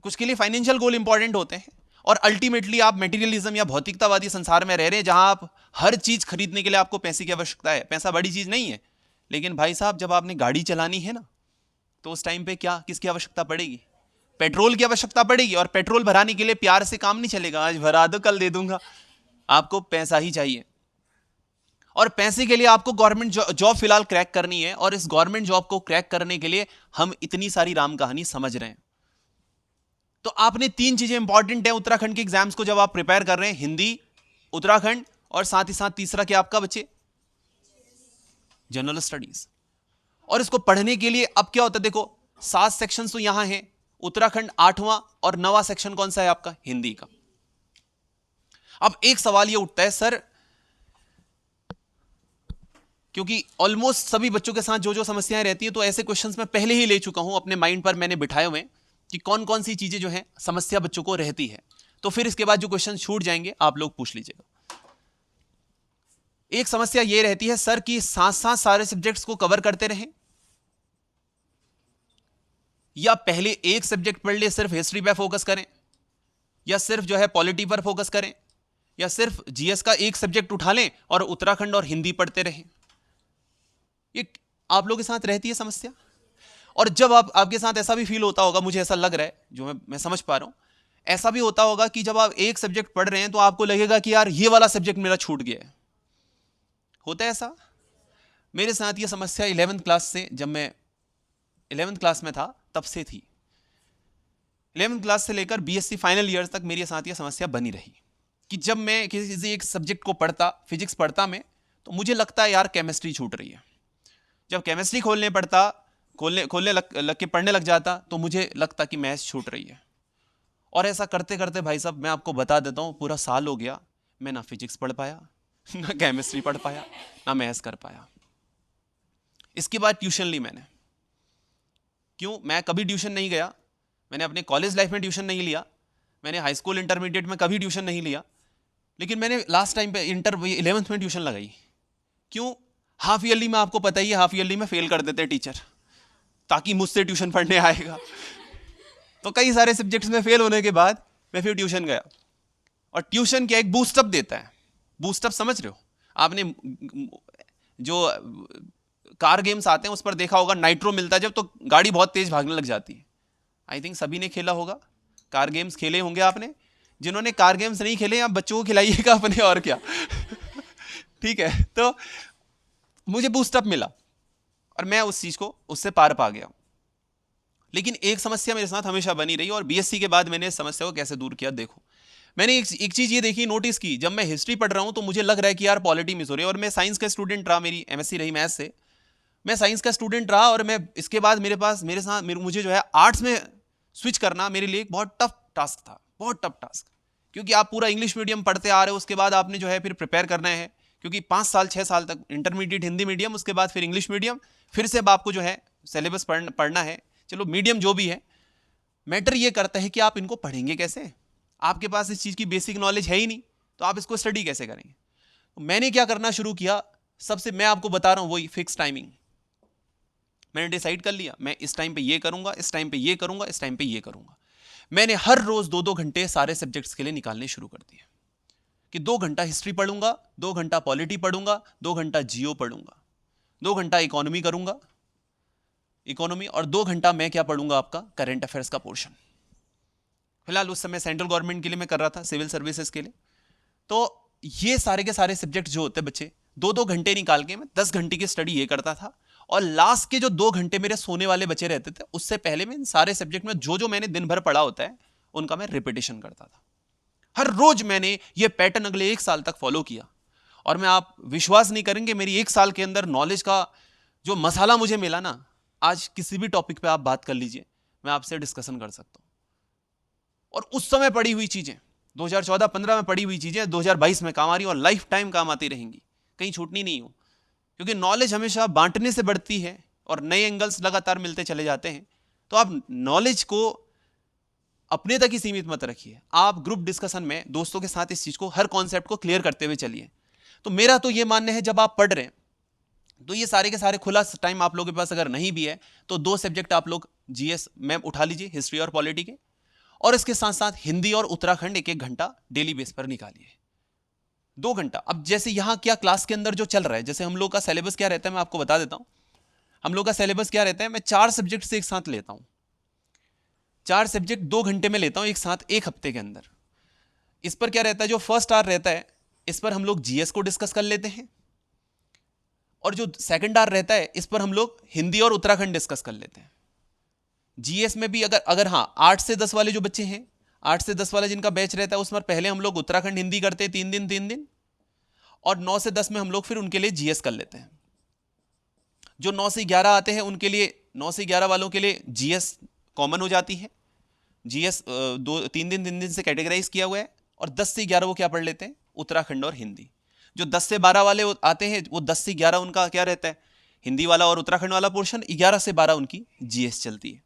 कुछ के लिए फाइनेंशियल गोल इंपॉर्टेंट होते हैं, और अल्टीमेटली आप मेटीरियलिज्म या भौतिकतावादी संसार में रह रहे हैं, जहां आप हर चीज खरीदने के लिए आपको पैसे की आवश्यकता है। पैसा बड़ी चीज नहीं है, लेकिन भाई साहब जब आपने गाड़ी चलानी है ना, तो उस टाइम पे क्या किसकी आवश्यकता पड़ेगी, पेट्रोल की आवश्यकता पड़ेगी। और पेट्रोल भराने के लिए प्यार से काम नहीं चलेगा, आज भरा दो कल दे दूंगा, आपको पैसा ही चाहिए। और पैसे के लिए आपको गवर्नमेंट जॉब फिलहाल क्रैक करनी है, और इस गवर्नमेंट जॉब को क्रैक करने के लिए हम इतनी सारी राम कहानी समझ रहे हैं। तो आपने 3 चीजें इंपॉर्टेंट है उत्तराखंड के एग्जाम्स को जब आप प्रिपेयर कर रहे हैं, हिंदी, उत्तराखंड, और साथ ही साथ तीसरा क्या आपका बच्चे, जनरल स्टडीज। और इसको पढ़ने के लिए अब क्या होता है, देखो 7 सेक्शन तो यहां है, उत्तराखंड 8वां, और 9वां सेक्शन कौन सा है आपका, हिंदी का। अब एक सवाल ये उठता है सर, क्योंकि ऑलमोस्ट सभी बच्चों के साथ जो जो समस्याएं रहती है, तो ऐसे क्वेश्चंस मैं पहले ही ले चुका हूं, अपने माइंड पर मैंने बिठाए हुए कि कौन कौन सी चीजें जो है समस्या बच्चों को रहती है। तो फिर इसके बाद जो क्वेश्चन छूट जाएंगे आप लोग पूछ लीजिएगा। एक समस्या ये रहती है सर कि साथ साथ सारे सब्जेक्ट्स को कवर करते रहें, या पहले एक सब्जेक्ट पढ़ ले, सिर्फ हिस्ट्री पे फोकस करें, या सिर्फ जो है पॉलिटी पर फोकस करें, या सिर्फ जीएस का एक सब्जेक्ट उठा लें और उत्तराखंड और हिंदी पढ़ते रहें। ये आप लोगों के साथ रहती है समस्या। और जब आपके साथ ऐसा भी फील होता होगा, मुझे ऐसा लग रहा है, जो मैं समझ पा रहा हूं, ऐसा भी होता होगा कि जब आप एक सब्जेक्ट पढ़ रहे हैं तो आपको लगेगा कि यार ये वाला सब्जेक्ट मेरा छूट गया है। होता है ऐसा? मेरे साथ ये समस्या 11th क्लास से, जब मैं 11th क्लास में था तब से थी। 11th क्लास से लेकर बीएससी फाइनल ईयर तक मेरे साथ ये समस्या बनी रही कि जब मैं किसी एक सब्जेक्ट को पढ़ता, फिजिक्स पढ़ता मैं, तो मुझे लगता है यार केमिस्ट्री छूट रही है। जब केमिस्ट्री खोलने पड़ता खोलने खोलने लग के पढ़ने लग जाता तो मुझे लगता कि मैथ्स छूट रही है। और ऐसा करते करते भाई साहब मैं आपको बता देता हूँ, पूरा साल हो गया, मैं ना फिजिक्स पढ़ पाया ना केमिस्ट्री पढ़ पाया, ना मैथ्स कर पाया। इसके बाद ट्यूशन ली मैंने। क्यों? मैं कभी ट्यूशन नहीं गया, मैंने अपने कॉलेज लाइफ में ट्यूशन नहीं लिया, मैंने हाई स्कूल इंटरमीडिएट में कभी ट्यूशन नहीं लिया, लेकिन मैंने लास्ट टाइम पे इंटर 11th में ट्यूशन लगाई। क्यों? हाफ ईयरली में आपको पता ही है, हाफ ईयरली में फेल कर देते टीचर ताकि मुझसे ट्यूशन पढ़ने आएगा। तो कई सारे सब्जेक्ट्स में फेल होने के बाद मैं फिर ट्यूशन गया। और ट्यूशन क्या एक बूस्टअप देता है। बूस्टअप समझ रहे हो? आपने जो कार गेम्स आते हैं उस पर देखा होगा, नाइट्रो मिलता है जब तो गाड़ी बहुत तेज भागने लग जाती है। आई थिंक सभी ने खेला होगा, कार गेम्स खेले होंगे आपने। जिन्होंने कार गेम्स नहीं खेले आप बच्चों को खिलाइएगा अपने, और क्या। ठीक है, तो मुझे बूस्टअप मिला और मैं उस चीज को उससे पार पा गया। लेकिन एक समस्या मेरे साथ हमेशा बनी रही, और बीएससी के बाद मैंने इस समस्या को कैसे दूर किया देखो। मैंने एक चीज ये देखी, नोटिस की, जब मैं हिस्ट्री पढ़ रहा हूं तो मुझे लग रहा है कि यार पॉलिटी मिस हो रही है। और मैं साइंस का स्टूडेंट रहा, मेरी एमएससी रही मैथ्स से, मैं साइंस का स्टूडेंट रहा, और मैं इसके बाद मुझे जो है आर्ट्स में स्विच करना मेरे लिए एक बहुत टफ टास्क था, बहुत टफ टास्क। क्योंकि आप पूरा इंग्लिश मीडियम पढ़ते आ रहे हो, उसके बाद आपने जो है फिर प्रिपेयर करना है, क्योंकि 5 साल 6 साल तक इंटरमीडिएट हिंदी मीडियम, उसके बाद फिर इंग्लिश मीडियम, फिर से अब आपको जो है सिलेबस पढ़ना है। चलो मीडियम जो भी है, मैटर ये करता है कि आप इनको पढ़ेंगे कैसे। आपके पास इस चीज़ की बेसिक नॉलेज है ही नहीं, तो आप इसको स्टडी कैसे करेंगे। तो मैंने क्या करना शुरू किया, सबसे मैं आपको बता रहा हूँ वही फिक्स टाइमिंग। मैंने डिसाइड कर लिया मैं इस टाइम पे ये करूंगा, इस टाइम पे ये करूंगा, इस टाइम पे ये करूंगा। मैंने हर रोज 2-2 घंटे सारे सब्जेक्ट्स के लिए निकालने शुरू कर दिए कि 2 घंटा हिस्ट्री पढ़ूंगा, 2 घंटा पॉलिटी पढ़ूंगा, 2 घंटा जियो पढ़ूंगा, 2 घंटा इकोनॉमी करूंगा, इकोनॉमी, और 2 घंटा मैं क्या पढ़ूंगा, आपका करंट अफेयर्स का पोर्शन। फिलहाल उस समय सेंट्रल गवर्नमेंट के लिए मैं कर रहा था, सिविल सर्विसेज के लिए। तो ये सारे के सारे सब्जेक्ट जो होते बच्चे, 2-2 घंटे निकाल के मैं 10 घंटे की स्टडी ये करता था। और लास्ट के जो 2 घंटे मेरे सोने वाले बचे रहते थे, उससे पहले मैं इन सारे सब्जेक्ट में जो जो मैंने दिन भर पढ़ा होता है उनका मैं रिपीटेशन करता था। हर रोज मैंने ये पैटर्न अगले 1 साल तक फॉलो किया। और मैं, आप विश्वास नहीं करेंगे, मेरी 1 साल के अंदर नॉलेज का जो मसाला मुझे मिला ना, आज किसी भी टॉपिक पे आप बात कर लीजिए, मैं आपसे डिस्कशन कर सकता हूं। और उस समय पढ़ी हुई चीजें, 2014-15 में पढ़ी हुई चीजें 2022 में काम आ रही और लाइफ टाइम काम आती रहेंगी, कहीं छूटनी नहीं हो। क्योंकि नॉलेज हमेशा बांटने से बढ़ती है और नए एंगल्स लगातार मिलते चले जाते हैं। तो आप नॉलेज को अपने तक ही सीमित मत रखिए, आप ग्रुप डिस्कशन में दोस्तों के साथ इस चीज को, हर कॉन्सेप्ट को क्लियर करते हुए चलिए। तो मेरा तो ये मानना है, जब आप पढ़ रहे हैं तो ये सारे के सारे खुला टाइम आप लोगों के पास अगर नहीं भी है तो 2 सब्जेक्ट आप लोग जीएस में उठा लीजिए, हिस्ट्री और पॉलिटी के, और इसके साथ साथ हिंदी और उत्तराखंड 1-1 घंटा डेली बेस पर निकालिए, 2 घंटा। अब जैसे यहां क्या क्लास के अंदर जो चल रहा है, जैसे हम लोग का सिलेबस क्या रहता है मैं आपको बता देता हूं। हम लोग का सिलेबस क्या रहता है, मैं 4 सब्जेक्ट से एक साथ लेता हूं, 4 सब्जेक्ट 2 घंटे में लेता हूं एक साथ, 1 हफ्ते के अंदर। इस पर क्या रहता है, जो फर्स्ट आवर रहता है इस पर हम लोग जीएस को डिस्कस कर लेते हैं, और जो सेकंड आवर रहता है इस पर हम लोग हिंदी और उत्तराखंड डिस्कस कर लेते हैं। जीएस में भी अगर हाँ 8 से 10 वाले जो बच्चे हैं, 8 से 10 वाला जिनका बैच रहता है, उसमें पहले हम लोग उत्तराखंड हिंदी करते हैं 3 दिन, और 9 से 10 में हम लोग फिर उनके लिए जीएस कर लेते हैं। जो 9 से 11 आते हैं उनके लिए, 9 से 11 वालों के लिए जीएस कॉमन हो जाती है। जीएस 3 दिन से कैटेगराइज किया हुआ है, और 10 से 11 वो क्या पढ़ लेते हैं, उत्तराखंड और हिंदी। जो 10 से 12 वाले आते हैं, वो 10 से 11 उनका क्या रहता है, हिंदी वाला और उत्तराखंड वाला पोर्शन, 11 से 12 उनकी जीएस चलती है।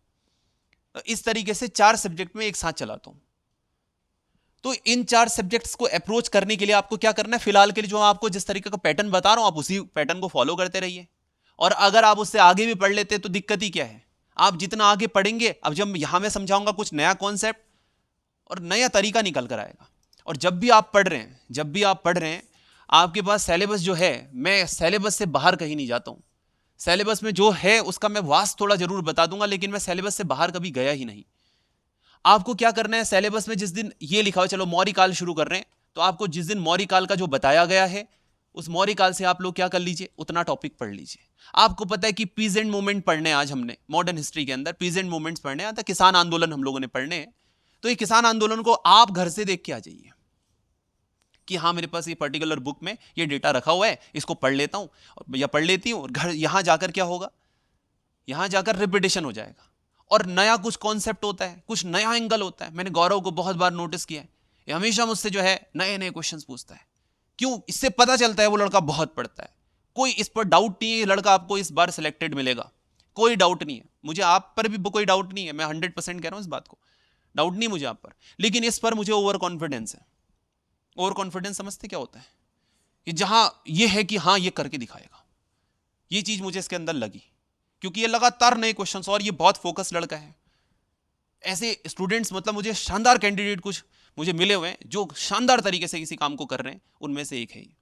तो इस तरीके से 4 सब्जेक्ट में एक साथ चलाता हूं। तो इन 4 सब्जेक्ट्स को अप्रोच करने के लिए आपको क्या करना है, फिलहाल के लिए जो आपको जिस तरीके का पैटर्न बता रहा हूं, आप उसी पैटर्न को फॉलो करते रहिए। और अगर आप उससे आगे भी पढ़ लेते तो दिक्कत ही क्या है, आप जितना आगे पढ़ेंगे, अब जब यहां मैं समझाऊंगा कुछ नया कॉन्सेप्ट और नया तरीका निकल कर आएगा। और जब भी आप पढ़ रहे हैं, आपके पास सिलेबस जो है, मैं सिलेबस से बाहर कहीं नहीं जाता हूं। सिलेबस में जो है उसका मैं वास्ट थोड़ा जरूर बता दूंगा, लेकिन मैं सिलेबस से बाहर कभी गया ही नहीं। आपको क्या करना है, सिलेबस में जिस दिन ये लिखा हो, चलो मौर्य काल शुरू कर रहे हैं, तो आपको जिस दिन मौर्य काल का जो बताया गया है, उस मौर्य काल से आप लोग क्या कर लीजिए, उतना टॉपिक पढ़ लीजिए। आपको पता है कि पीजेंट मूवमेंट पढ़ने, आज हमने मॉडर्न हिस्ट्री के अंदर पीजेंट मूवमेंट्स पढ़ने, आता किसान आंदोलन हम लोगों ने पढ़ने हैं। तो ये किसान आंदोलन को आप घर से देख के आ जाइए कि हाँ मेरे पास ये पर्टिकुलर बुक में ये डेटा रखा हुआ है, इसको पढ़ लेता हूं या पढ़ लेती हूं, और घर यहां जाकर क्या होगा, यहां जाकर रिपीटेशन हो जाएगा और नया कुछ कॉन्सेप्ट होता है, कुछ नया एंगल होता है। मैंने गौरव को बहुत बार नोटिस किया है, ये हमेशा मुझसे जो है नए नए क्वेश्चंस पूछता है। क्यों? इससे पता चलता है वो लड़का बहुत पढ़ता है। कोई इस पर डाउट नहीं है, ये लड़का आपको इस बार सिलेक्टेड मिलेगा, कोई डाउट नहीं है। मुझे आप पर भी कोई डाउट नहीं है, मैं 100% कह रहा हूं इस बात को, डाउट नहीं मुझे आप पर। लेकिन इस पर मुझे ओवर कॉन्फिडेंस है। ओवर कॉन्फिडेंस समझते क्या होता है? कि जहां ये है कि हाँ ये करके दिखाएगा, ये चीज मुझे इसके अंदर लगी, क्योंकि ये लगातार नए क्वेश्चंस, और ये बहुत फोकस लड़का है। ऐसे स्टूडेंट्स मतलब मुझे शानदार कैंडिडेट कुछ मुझे मिले हुए हैं जो शानदार तरीके से किसी काम को कर रहे हैं, उनमें से एक है ये।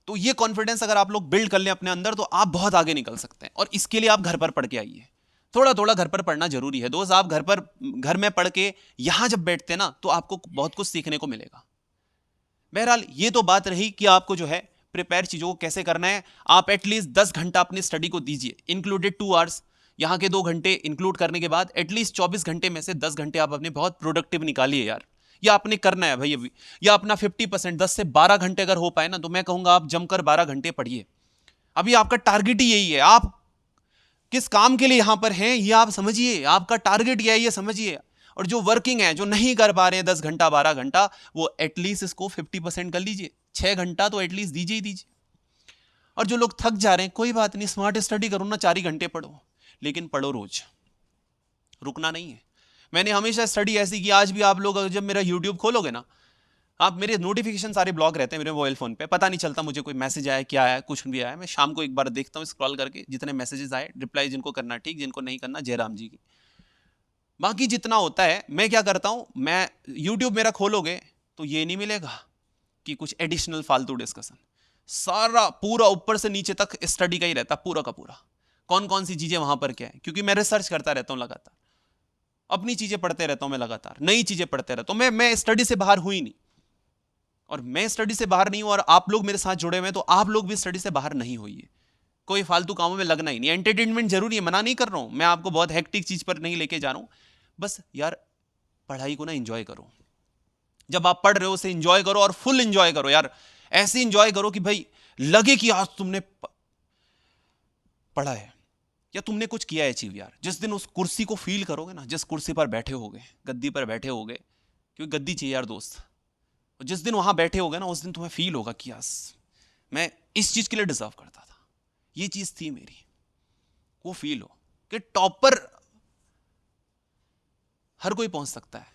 तो ये कॉन्फिडेंस अगर आप लोग बिल्ड कर लें अपने अंदर तो आप बहुत आगे निकल सकते हैं। और इसके लिए आप घर पर पढ़ के आइए, थोड़ा थोड़ा घर पर पढ़ना जरूरी है दोस्त। आप घर में पढ़ के यहां जब बैठते हैं ना तो आपको बहुत कुछ सीखने को मिलेगा। बहरहाल ये तो बात रही कि आपको जो है प्रिपेयर चीजों को कैसे करना है। आप एटलीस्ट 10 घंटा अपनी स्टडी को दीजिए, इंक्लूडेड 2 आवर्स। यहाँ के 2 घंटे इंक्लूड करने के बाद एटलीस्ट 24 घंटे में से 10 घंटे आप अपने बहुत प्रोडक्टिव निकालिए यार। या आपने करना है भाई अभी, या अपना 50% 10 से 12 घंटे अगर हो पाए ना तो मैं कहूंगा आप जमकर 12 घंटे पढ़िए। अभी आपका टारगेट ही यही है, आप किस काम के लिए यहां पर हैं ये आप समझिए, आपका टारगेट यह है ये समझिए। और जो वर्किंग है, जो नहीं कर पा रहे हैं 10 घंटा 12 घंटा, वो एटलीस्ट इसको 50% कर लीजिए, 6 घंटा तो एटलीस्ट दीजिए ही दीजिए। और जो लोग थक जा रहे हैं कोई बात नहीं, स्मार्ट स्टडी करो ना, 4 ही घंटे पढ़ो, लेकिन पढ़ो रोज, रुकना नहीं है। मैंने हमेशा स्टडी ऐसी की, आज भी आप लोग जब मेरा यूट्यूब खोलोगे ना, आप मेरे नोटिफिकेशन सारे ब्लॉक रहते हैं मेरे मोबाइल फोन पे, पता नहीं चलता मुझे कोई मैसेज आया क्या आया, कुछ भी आया। मैं शाम को एक बार देखता हूँ स्क्रॉल करके, जितने मैसेजेस आए रिप्लाई जिनको करना ठीक, जिनको नहीं करना जयराम जी की। बाकी जितना होता है मैं क्या करता हूँ, मैं यूट्यूब मेरा खोलोगे तो ये नहीं मिलेगा कि कुछ एडिशनल फालतू डिस्कशन, सारा पूरा ऊपर से नीचे तक स्टडी का ही रहता पूरा का पूरा। कौन कौन सी चीजें वहां पर क्या है, क्योंकि मैं रिसर्च करता रहता हूँ लगातार, अपनी चीजें पढ़ते रहता हूँ मैं लगातार, नई चीजें पढ़ते रहता हूँ। मैं स्टडी से बाहर हुई नहीं, और मैं स्टडी से बाहर नहीं हूं, और आप लोग मेरे साथ जुड़े हुए हैं तो आप लोग भी स्टडी से बाहर नहीं होइए। कोई फालतू कामों में लगना ही नहीं। एंटरटेनमेंट जरूरी है, मना नहीं कर रहा हूं मैं, आपको बहुत हेक्टिक चीज पर नहीं लेके जा रहा हूं, बस यार पढ़ाई को ना एंजॉय करो। जब आप पढ़ रहे हो उसे एंजॉय करो, और फुल एंजॉय करो यार, ऐसे एंजॉय करो कि भाई लगे कि आज तुमने पढ़ा है या तुमने कुछ किया है अचीव यार। जिस दिन उस कुर्सी को फील करोगे ना, जिस कुर्सी पर बैठे होगे, गद्दी पर बैठे होगे, क्योंकि गद्दी चाहिए यार दोस्त, जिस दिन वहां बैठे होगे ना उस दिन तुम्हें फील होगा कि यस मैं इस चीज के लिए डिजर्व करता था, ये चीज थी मेरी। वो फील हो कि टॉपर हर कोई पहुंच सकता है,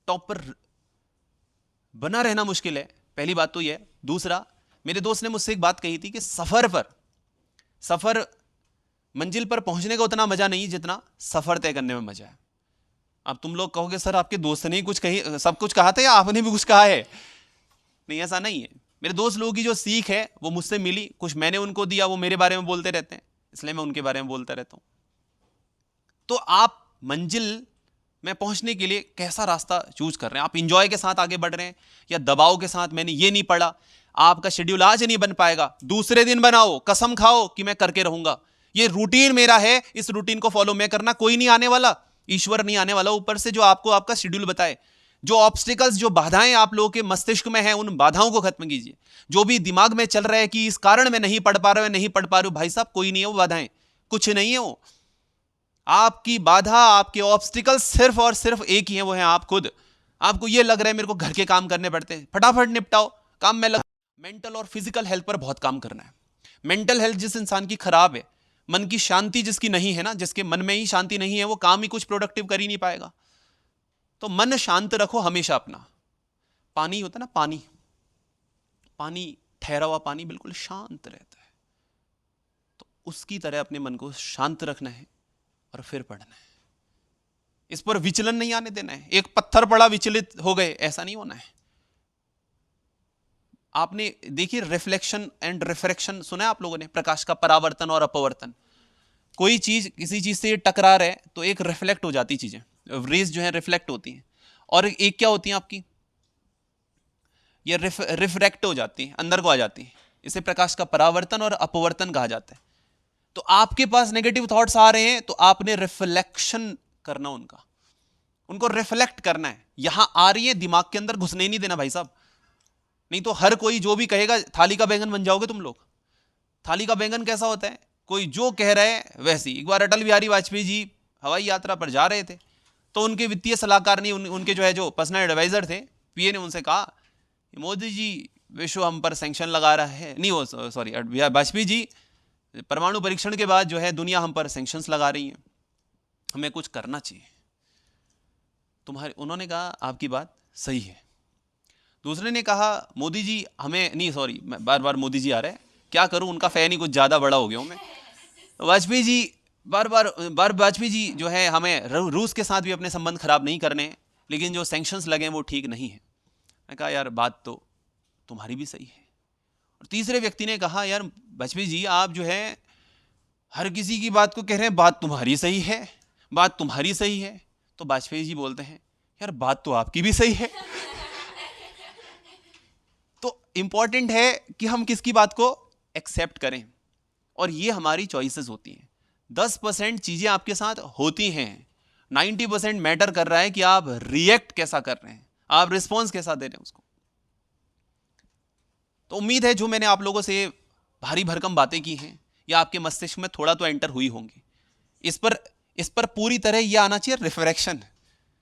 टॉपर बना रहना मुश्किल है, पहली बात तो यह। दूसरा, मेरे दोस्त ने मुझसे एक बात कही थी कि सफर मंजिल पर पहुंचने का उतना मजा नहीं जितना सफर तय करने में मजा है। अब तुम लोग कहोगे सर आपके दोस्त ने ही कुछ कही, सब कुछ कहा था या आपने भी कुछ कहा है? नहीं, ऐसा नहीं है। मेरे दोस्त लोगों की जो सीख है वो मुझसे मिली, कुछ मैंने उनको दिया, वो मेरे बारे में बोलते रहते हैं, इसलिए मैं उनके बारे में बोलता रहता हूं। तो आप मंजिल में पहुंचने के लिए कैसा रास्ता चूज कर रहे हैं? आप इंजॉय के साथ आगे बढ़ रहे हैं या दबाव के साथ? मैंने ये नहीं पढ़ा, आपका शेड्यूल आज नहीं बन पाएगा, दूसरे दिन बनाओ, कसम खाओ कि मैं करके रहूंगा, ये रूटीन मेरा है, इस रूटीन को फॉलो मैं करना। कोई नहीं आने वाला, ईश्वर नहीं आने वाला ऊपर से जो आपको आपका शेड्यूल बताए। जो ऑब्स्टिकल्स, जो बाधाएं आप लोगों के मस्तिष्क में है, उन बाधाओं को खत्म कीजिए। जो भी दिमाग में चल रहा है कि इस कारण मैं नहीं पढ़ पा रहा हूं, नहीं पढ़ पा रहा हूं, भाई साहब कोई नहीं है वो बाधाएं, कुछ नहीं है वो। आपकी बाधा, आपके ऑब्स्टिकल्स सिर्फ और सिर्फ एक ही है, वो है आप खुद। आपको ये लग रहा है मेरे को घर के काम करने पड़ते हैं, फटाफट निपटाओ काम में लग। मेंटल और फिजिकल हेल्थ पर बहुत काम करना है। मेंटल हेल्थ जिस इंसान की खराब है, मन की शांति जिसकी नहीं है ना, जिसके मन में ही शांति नहीं है, वो काम ही कुछ प्रोडक्टिव कर ही नहीं पाएगा। तो मन शांत रखो हमेशा अपना। पानी होता है ना, पानी ठहरा हुआ पानी बिल्कुल शांत रहता है, तो उसकी तरह अपने मन को शांत रखना है और फिर पढ़ना है। इस पर विचलन नहीं आने देना है, एक पत्थर पड़ा विचलित हो गए, ऐसा नहीं होना है। आपने देखिए रिफ्लेक्शन एंड रिफ्रैक्शन सुना है आप लोगों ने, प्रकाश का परावर्तन और अपवर्तन। कोई चीज किसी चीज से टकरा रहा है तो एक रिफ्लेक्ट हो जाती चीजें, रेज जो है रिफ्लेक्ट होती हैं, और एक क्या होती है आपकी, ये रिफ्रैक्ट हो जाती है, अंदर को आ जाती है। इसे प्रकाश का परावर्तन और अपवर्तन कहा जाता है। तो आपके पास नेगेटिव थॉट्स आ रहे हैं तो आपने रिफ्लेक्शन करना, उनको रिफ्लेक्ट करना है। यहां आ रही है, दिमाग के अंदर घुसने ही नहीं देना भाई साहब, नहीं तो हर कोई जो भी कहेगा थाली का बैंगन बन जाओगे तुम लोग। थाली का बैंगन कैसा होता है? कोई जो कह रहा है वैसी। एक बार अटल बिहारी वाजपेयी जी हवाई यात्रा पर जा रहे थे, तो उनके वित्तीय सलाहकार ने उनके जो है जो पर्सनल एडवाइजर थे पीए ने उनसे कहा, मोदी जी विश्व हम पर सैंक्शन लगा रहा है, नहीं वो सॉरी वाजपेयी जी, परमाणु परीक्षण के बाद जो है दुनिया हम पर सैंक्शंस लगा रही है, हमें कुछ करना चाहिए। उन्होंने कहा आपकी बात सही है। दूसरे ने कहा मोदी जी हमें, नहीं सॉरी बार बार मोदी जी आ रहे हैं, क्या करूं, उनका फैन ही कुछ ज़्यादा बड़ा हो गया हूं मैं। वाजपेयी जी बार वाजपेयी जी जो है हमें रूस के साथ भी अपने संबंध खराब नहीं करने हैं, लेकिन जो सैंक्शंस लगे हैं वो ठीक नहीं है। मैं कहा यार बात तो तुम्हारी भी सही है। और तीसरे व्यक्ति ने कहा यार वाजपेयी जी आप जो है हर किसी की बात को कह रहे हैं बात तुम्हारी सही है, बात तुम्हारी सही है। तो वाजपेयी जी बोलते हैं यार बात तो आपकी भी सही है। तो इंपॉर्टेंट है कि हम किसकी बात को एक्सेप्ट करें, और ये हमारी चॉइसेस होती हैं। 10% चीजें आपके साथ होती हैं, 90% मैटर कर रहा है कि आप रिएक्ट कैसा कर रहे हैं, आप रिस्पॉन्स कैसा दे रहे हैं उसको। तो उम्मीद है जो मैंने आप लोगों से भारी भरकम बातें की हैं या आपके मस्तिष्क में थोड़ा तो एंटर हुई होंगी। इस पर पूरी तरह यह आना चाहिए रिफ्लेक्शन।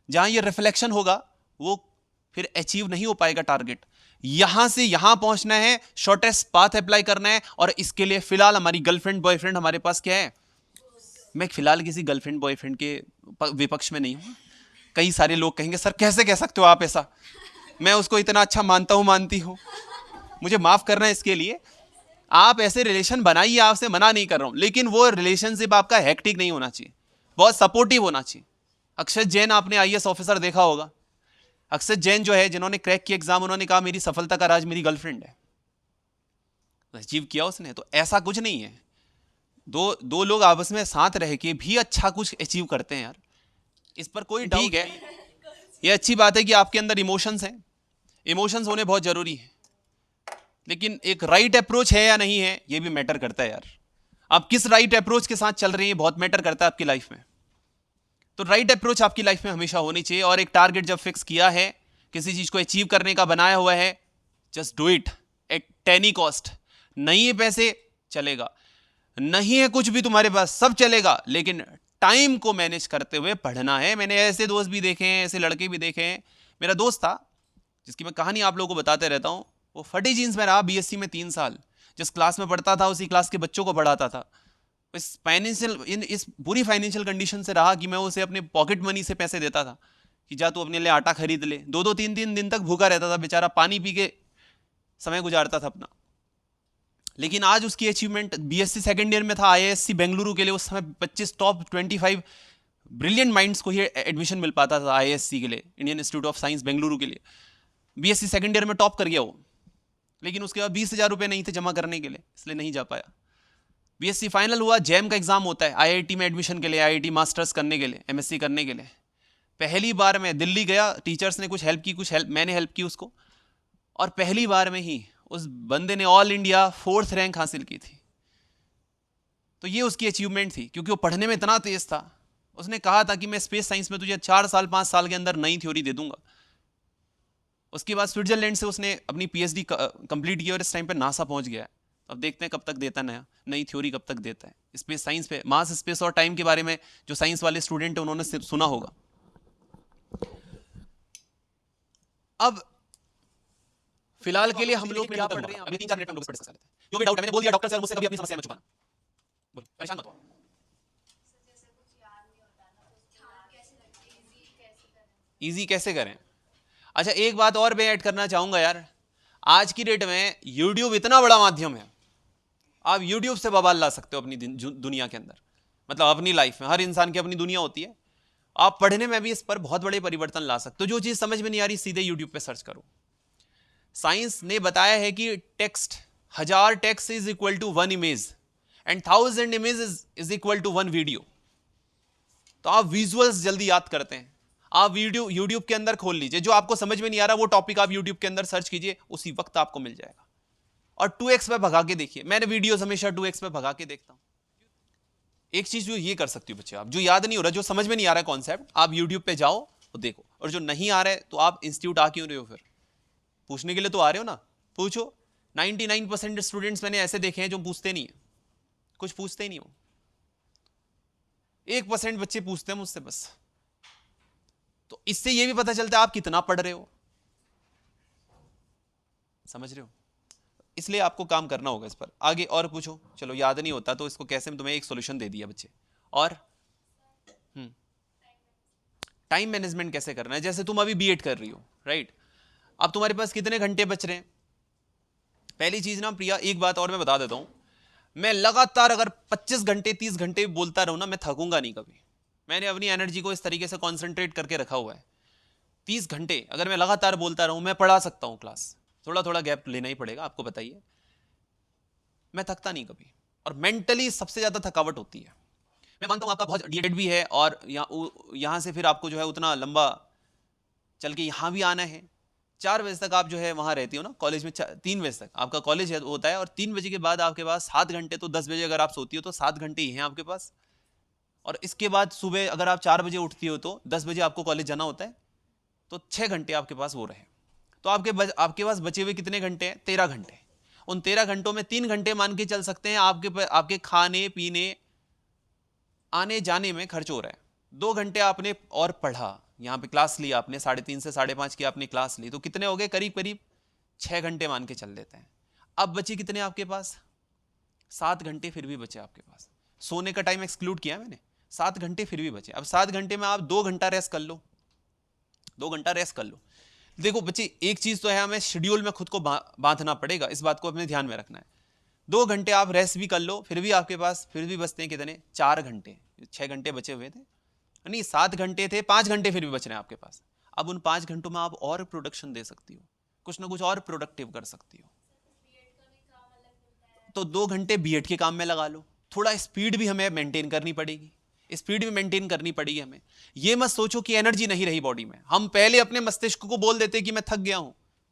जहां ये रिफ्लेक्शन होगा वो फिर अचीव नहीं हो पाएगा टारगेट। यहां से यहां पहुंचना है, शॉर्टेस्ट पाथ अप्लाई करना है, और इसके लिए फिलहाल हमारी गर्लफ्रेंड बॉयफ्रेंड हमारे पास क्या है। मैं फिलहाल किसी गर्लफ्रेंड बॉयफ्रेंड के विपक्ष में नहीं हूं। कई सारे लोग कहेंगे सर कैसे कह सकते हो आप ऐसा, मैं उसको इतना अच्छा मानता हूं, मानती हूं, मुझे माफ करना है इसके लिए। आप ऐसे रिलेशन बनाइए, आपसे मना नहीं कर रहा हूं, लेकिन वो रिलेशनशिप आपका हेक्टिक नहीं होना चाहिए, बहुत सपोर्टिव होना चाहिए। अक्षत जैन आपने आईएएस ऑफिसर देखा होगा। अक्षत जैन जो है जिन्होंने क्रैक किया एग्जाम, उन्होंने कहा मेरी सफलता का राज मेरी गर्लफ्रेंड है। अचीव किया उसने। तो ऐसा कुछ नहीं है, दो लोग आपस में साथ रह के भी अच्छा कुछ अचीव करते हैं यार, इस पर कोई ठीक है। ये अच्छी बात है कि आपके अंदर इमोशंस हैं, इमोशंस होने बहुत जरूरी है, लेकिन एक राइट अप्रोच है या नहीं है ये भी मैटर करता है यार। आप किस राइट अप्रोच के साथ चल रहे हैं बहुत मैटर करता है आपकी लाइफ में। तो राइट अप्रोच आपकी लाइफ में हमेशा होनी चाहिए, और एक टारगेट जब फिक्स किया है, किसी चीज को अचीव करने का बनाया हुआ है, just do it at any cost. नहीं है पैसे चलेगा, नहीं है कुछ भी तुम्हारे पास सब चलेगा, लेकिन टाइम को मैनेज करते हुए पढ़ना है। मैंने ऐसे दोस्त भी देखे हैं, ऐसे लड़के भी देखे हैं। मेरा दोस्त था जिसकी मैं कहानी आप लोगों को बताते रहता हूं, वो फटी जीन्स में रहा बीएससी में 3 साल। जिस क्लास में पढ़ता था उसी क्लास के बच्चों को पढ़ाता था। इस बुरी फाइनेंशियल कंडीशन से रहा कि मैं उसे अपने पॉकेट मनी से पैसे देता था कि जा तू अपने लिए आटा खरीद ले। 2-3 दिन तक भूखा रहता था बेचारा, पानी पी के समय गुजारता था अपना। लेकिन आज उसकी अचीवमेंट, बीएससी सेकंड ईयर में था, आईआईएससी बेंगलुरु के लिए उस समय 25 टॉप 25 ब्रिलियंट माइंड्स को ही एडमिशन मिल पाता था आईआईएससी के लिए, Indian institute of science Bengaluru के लिए। बीएससी सेकंड ईयर में टॉप कर गया वो, लेकिन उसके बाद 20,000 रुपये नहीं थे जमा करने के लिए, इसलिए नहीं जा पाया। बीएससी फाइनल हुआ, जैम का एग्जाम होता है आईआईटी में एडमिशन के लिए, आईआईटी मास्टर्स करने के लिए, एमएससी करने के लिए। पहली बार मैं दिल्ली गया, टीचर्स ने कुछ हेल्प की, मैंने हेल्प की उसको, और पहली बार में ही उस बंदे ने ऑल इंडिया 4th रैंक हासिल की थी। तो ये उसकी अचीवमेंट थी, क्योंकि वो पढ़ने में इतना तेज था। उसने कहा था कि मैं स्पेस साइंस में तुझे 4 साल 5 साल के अंदर नई थ्योरी दे दूंगा। उसके बाद स्विट्जरलैंड से उसने अपनी पीएचडी कंप्लीट की और इस टाइम पे नासा पहुंच गया है। अब देखते हैं कब तक देता नई थ्योरी कब तक देता है स्पेस साइंस पे। मास, स्पेस और टाइम के बारे में जो साइंस वाले स्टूडेंट हैं उन्होंने सुना होगा। अब फिलहाल के लिए हम लोग क्या पढ़ रहे हैं, अभी 3-4 मिनट में हम लोग डिस्कस कर लेते हैं। जो भी डाउट है मैंने बोल दिया, डॉक्टर सर मुझसे कभी अपनी समस्या मत छुपाना, बोलो परेशान मत हो। इजी कैसे करें? अच्छा एक बात और मैं ऐड करना चाहूंगा यार, आज की डेट में यूट्यूब इतना बड़ा माध्यम है, आप यूट्यूब से बवाल ला सकते हो अपनी दुनिया के अंदर, मतलब अपनी लाइफ में। हर इंसान की अपनी दुनिया होती है, आप पढ़ने में भी इस पर बहुत बड़े परिवर्तन ला सकते हो। जो चीज समझ में नहीं आ रही सीधे यूट्यूब पे सर्च करो। साइंस ने बताया है कि text, 1000 text is equal to 1 image and 1000 image is equal to 1 video. तो आप विजुअल्स जल्दी याद करते हैं, आप वीडियो यूट्यूब के अंदर खोल लीजिए, जो आपको समझ में नहीं आ रहा वो टॉपिक आप यूट्यूब के अंदर सर्च कीजिए, उसी वक्त आपको मिल जाएगा। और 2x पे भगा के देखिए, मैंने वीडियोस हमेशा 2x पे भगा के देखता हूं। एक चीज जो ये कर सकती हो बच्चे, आप जो याद नहीं हो रहा, जो समझ में नहीं आ रहा है कॉन्सेप्ट, आप यूट्यूब पे जाओ और देखो, और जो नहीं आ रहा है तो आप इंस्टीट्यूट आ क्यों रहे हो, फिर पूछने के लिए तो आ रहे हो ना, पूछो। 99% स्टूडेंट्स मैंने ऐसे देखे हैं जो पूछते नहीं है, कुछ पूछते ही नहीं हो। 1% बच्चे पूछते हैं मुझसे बस। तो इससे यह भी पता चलता है आप कितना पढ़ रहे हो, समझ रहे हो। इसलिए आपको काम करना होगा इस पर। आगे और पूछो। चलो याद नहीं होता तो इसको कैसे, तुम्हें एक सॉल्यूशन दे दिया बच्चे। और टाइम मैनेजमेंट कैसे करना है। जैसे तुम अभी बीएड कर रही हो, राइट। अब तुम्हारे पास कितने घंटे बच रहे हैं। पहली चीज ना प्रिया, एक बात और मैं बता देता हूं, मैं लगातार अगर 25 घंटे 30 घंटे बोलता रहूं ना, मैं थकूंगा नहीं कभी। मैंने अपनी एनर्जी को इस तरीके से कॉन्सेंट्रेट करके रखा हुआ है। 30 घंटे अगर मैं लगातार बोलता रहूं, मैं पढ़ा सकता हूं क्लास, थोड़ा थोड़ा गैप लेना ही पड़ेगा, आपको बताइए। मैं थकता नहीं कभी। और मेंटली सबसे ज्यादा थकावट होती है। मैं मानता हूं आपका बहुत डिएड भी है, और यहां से फिर आपको जो है उतना लंबा चल के यहां भी आना है। 4 बजे तक आप जो है वहां रहती हो ना कॉलेज में, 3 बजे तक आपका कॉलेज होता है, और 3 बजे के बाद आपके पास 7 घंटे, तो 10 बजे अगर आप सोती हो तो 7 घंटे ही हैं आपके पास। और इसके बाद सुबह अगर आप 4 बजे उठती हो तो 10 बजे आपको कॉलेज जाना होता है, तो 6 घंटे आपके पास वो रहे। तो आपके पास बचे हुए कितने घंटे हैं, 13 घंटे। उन 13 घंटों में 3 घंटे मान के चल सकते हैं आपके खाने पीने आने जाने में खर्च हो रहा है। 2 घंटे आपने और पढ़ा, यहाँ पे क्लास ली आपने, 3:30 से 5:30 की आपने क्लास ली, तो कितने हो गए, करीब करीब 6 घंटे मान के चल देते हैं। अब बचे कितने आपके पास, 7 घंटे फिर भी बचे आपके पास। सोने का टाइम एक्सक्लूड किया मैंने, 7 घंटे फिर भी बचे। अब 7 घंटे में आप 2 घंटा रेस्ट कर लो, 2 घंटा रेस्ट कर लो। देखो बच्चे, एक चीज तो है, हमें शेड्यूल में खुद को बांधना पड़ेगा, इस बात को अपने ध्यान में रखना है। 2 घंटे आप रेस्ट भी कर लो, फिर भी आपके पास फिर भी बचते हैं कितने, 4 घंटे। 6 घंटे बचे हुए थे, नहीं 7 घंटे थे, 5 घंटे फिर भी बच रहे हैं आपके पास। अब उन 5 घंटों में आप और प्रोडक्शन दे सकती हो, कुछ ना कुछ और प्रोडक्टिव कर सकती हो। तो 2 घंटे बीएड के काम में लगा लो। थोड़ा स्पीड भी हमें मेंटेन करनी पड़ेगी, स्पीड भी मेंटेन करनी पड़ेगी हमें। ये मत सोचो कि एनर्जी नहीं रही बॉडी में। हम पहले अपने मस्तिष्क को बोल देते कि मैं थक गया हूं,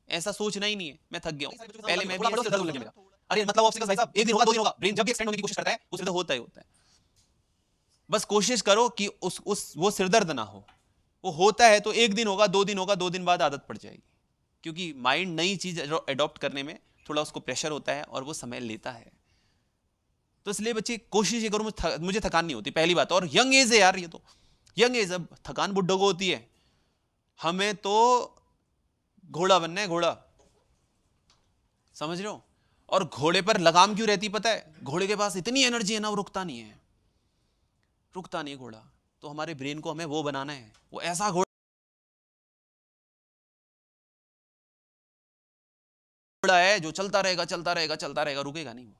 ऐसा सोचना ही नहीं है मैं थक गया हूं। पहले मैं भी अरे मतलब ऑब्स्टिकल्स भाई साहब, एक दिन होगा 2 दिन होगा, ब्रेन जब भी एक्सटेंड होने की कोशिश करता है उस तो होता ही होता है। बस कोशिश करो कि वो सिरदर्द ना हो। वो होता है तो 1 दिन होगा, 2 दिन होगा, 2 दिन बाद आदत पड़ जाएगी, क्योंकि माइंड नई चीज अडॉप्ट करने में थोड़ा उसको प्रेशर होता है और वो समय लेता है। तो इसलिए बच्चे कोशिश ये करो, मुझे थकान नहीं होती, पहली बात। और यंग एज है यार, ये तो यंग एज, अब थकान बुड्ढों को होती है, हमें तो घोड़ा बनना है, घोड़ा, समझ रहे हो। और घोड़े पर लगाम क्यों रहती पता है, घोड़े के पास इतनी एनर्जी है ना, वो रुकता नहीं है, रुकता नहीं घोड़ा। तो हमारे ब्रेन को हमें वो बनाना है, वो ऐसा घोड़ा है जो चलता रहेगा चलता रहेगा चलता रहेगा, रुकेगा नहीं वो।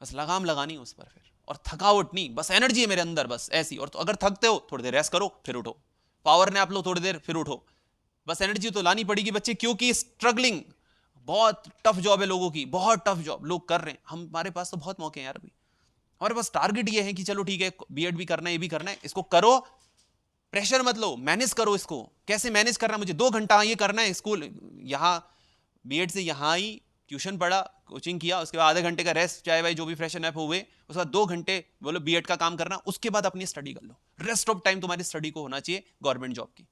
बस लगाम लगानी है उस पर फिर, और थकावट नहीं, बस एनर्जी है मेरे अंदर, बस ऐसी। और तो अगर थकते हो थोड़ी देर रेस्ट करो, फिर उठो, पावर नैप लो थोड़ी देर, फिर उठो। बस एनर्जी तो लानी पड़ेगी बच्चे, क्योंकि स्ट्रगलिंग बहुत टफ जॉब है लोगों की, बहुत टफ जॉब लोग कर रहे हैं। हमारे पास तो बहुत मौके हैं यार अभी। हमारे पास टारगेट ये है कि चलो ठीक है, बीएड भी करना है, ये भी करना है, इसको करो, प्रेशर मत लो, मैनेज करो इसको। कैसे मैनेज करना है, मुझे 2 घंटा ये करना है, स्कूल यहाँ बीएड से यहाँ आई, ट्यूशन पढ़ा, कोचिंग किया, उसके बाद आधे घंटे का रेस्ट, चाहे भाई जो भी फ्रेशन अप हुए, उसके बाद 2 घंटे बोलो बीएड का काम करना, उसके बाद अपनी स्टडी कर लो। रेस्ट ऑफ टाइम तुम्हारी स्टडी को होना चाहिए गवर्नमेंट जॉब की,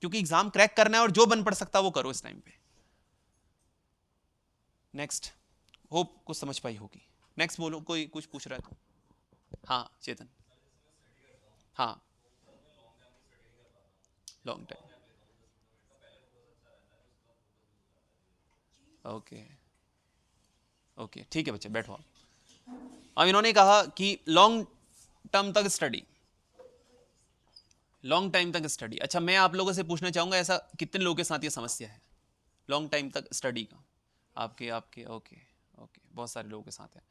क्योंकि एग्जाम क्रैक करना है, और जो बन पड़ सकता है वो करो इस टाइम पे। नेक्स्ट, होप कुछ समझ पाई होगी। नेक्स्ट बोलो, कोई कुछ पूछ रहा है तो। हाँ चेतन, हाँ लॉन्ग टाइम, ओके ओके ठीक है बच्चे बैठो आप। अब इन्होंने कहा कि लॉन्ग टर्म तक स्टडी, लॉन्ग टाइम तक स्टडी। अच्छा मैं आप लोगों से पूछना चाहूंगा, ऐसा कितने लोगों के साथ ये समस्या है लॉन्ग टाइम तक स्टडी का, आपके आपके ओके ओके, बहुत सारे लोगों के साथ है,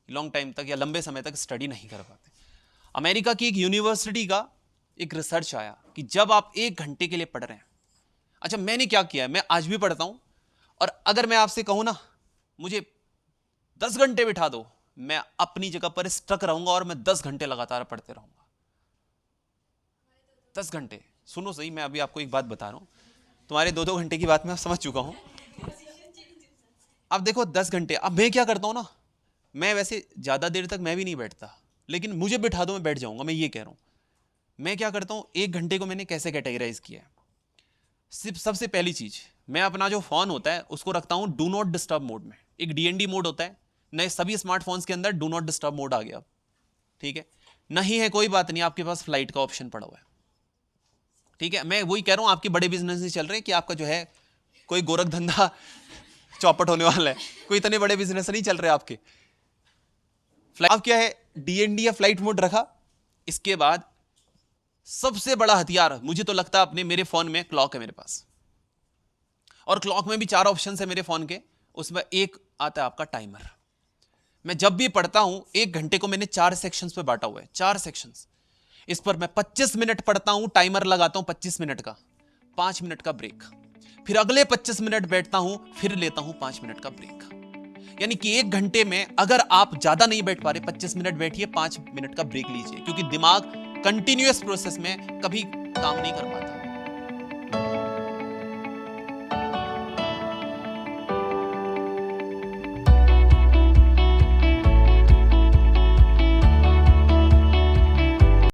लॉन्ग टाइम तक या लंबे समय तक स्टडी नहीं कर पाते। अमेरिका की एक यूनिवर्सिटी का एक रिसर्च आया कि जब आप 1 घंटे के लिए पढ़ रहे हैं, अच्छा मैंने क्या किया है, मैं आज भी पढ़ता हूं, और अगर मैं आपसे कहूं ना मुझे 10 घंटे बिठा दो, मैं अपनी जगह पर स्टक रहूंगा और मैं 10 घंटे लगातार पढ़ते रहूंगा। 10 घंटे, सुनो सही, मैं अभी आपको एक बात बता रहा हूं, तुम्हारे 2-2 घंटे की बात मैं समझ चुका हूं। अब देखो 10 घंटे, अब मैं क्या करता हूं ना, मैं वैसे ज्यादा देर तक मैं भी नहीं बैठता, लेकिन मुझे बिठा दो मैं बैठ जाऊंगा, मैं ये कह रहा हूं। मैं क्या करता हूं, 1 घंटे को मैंने कैसे कैटेगराइज किया है। सिर्फ सबसे पहली चीज, मैं अपना जो फोन होता है उसको रखता हूं डू नॉट डिस्टर्ब मोड में। एक डीएनडी मोड होता है नए सभी स्मार्टफोन्स के अंदर डू नॉट डिस्टर्ब मोड आ गया, ठीक है। नहीं है कोई बात नहीं, आपके पास फ्लाइट का ऑप्शन पड़ा हुआ है, ठीक है। मैं वही कह रहा हूं, आपके बड़े बिजनेस नहीं चल रहे कि आपका जो है कोई गोरख धंधा चौपट होने वाला है, कोई इतने बड़े बिजनेस नहीं चल रहे आपके। अब क्या है, डीएनडी या फ्लाइट मोड रखा। इसके बाद सबसे बड़ा हथियार मुझे तो लगता है अपने मेरे फोन में क्लॉक है मेरे पास, और क्लॉक में भी 4 ऑप्शन है मेरे फोन के। उसमें एक आता है आपका टाइमर। मैं जब भी पढ़ता हूं 1 घंटे को मैंने 4 सेक्शंस पे बांटा हुआ है, 4 सेक्शंस। इस पर मैं 25 मिनट पढ़ता हूं, टाइमर लगाता हूं 25 मिनट का, 5 मिनट का ब्रेक, फिर अगले 25 मिनट बैठता हूं, फिर लेता हूं 5 मिनट का ब्रेक। यानी कि 1 घंटे में अगर आप ज्यादा नहीं बैठ पा रहे, 25 मिनट बैठिए, 5 मिनट का ब्रेक लीजिए, क्योंकि दिमाग कंटिन्यूअस प्रोसेस में कभी काम नहीं कर पाता।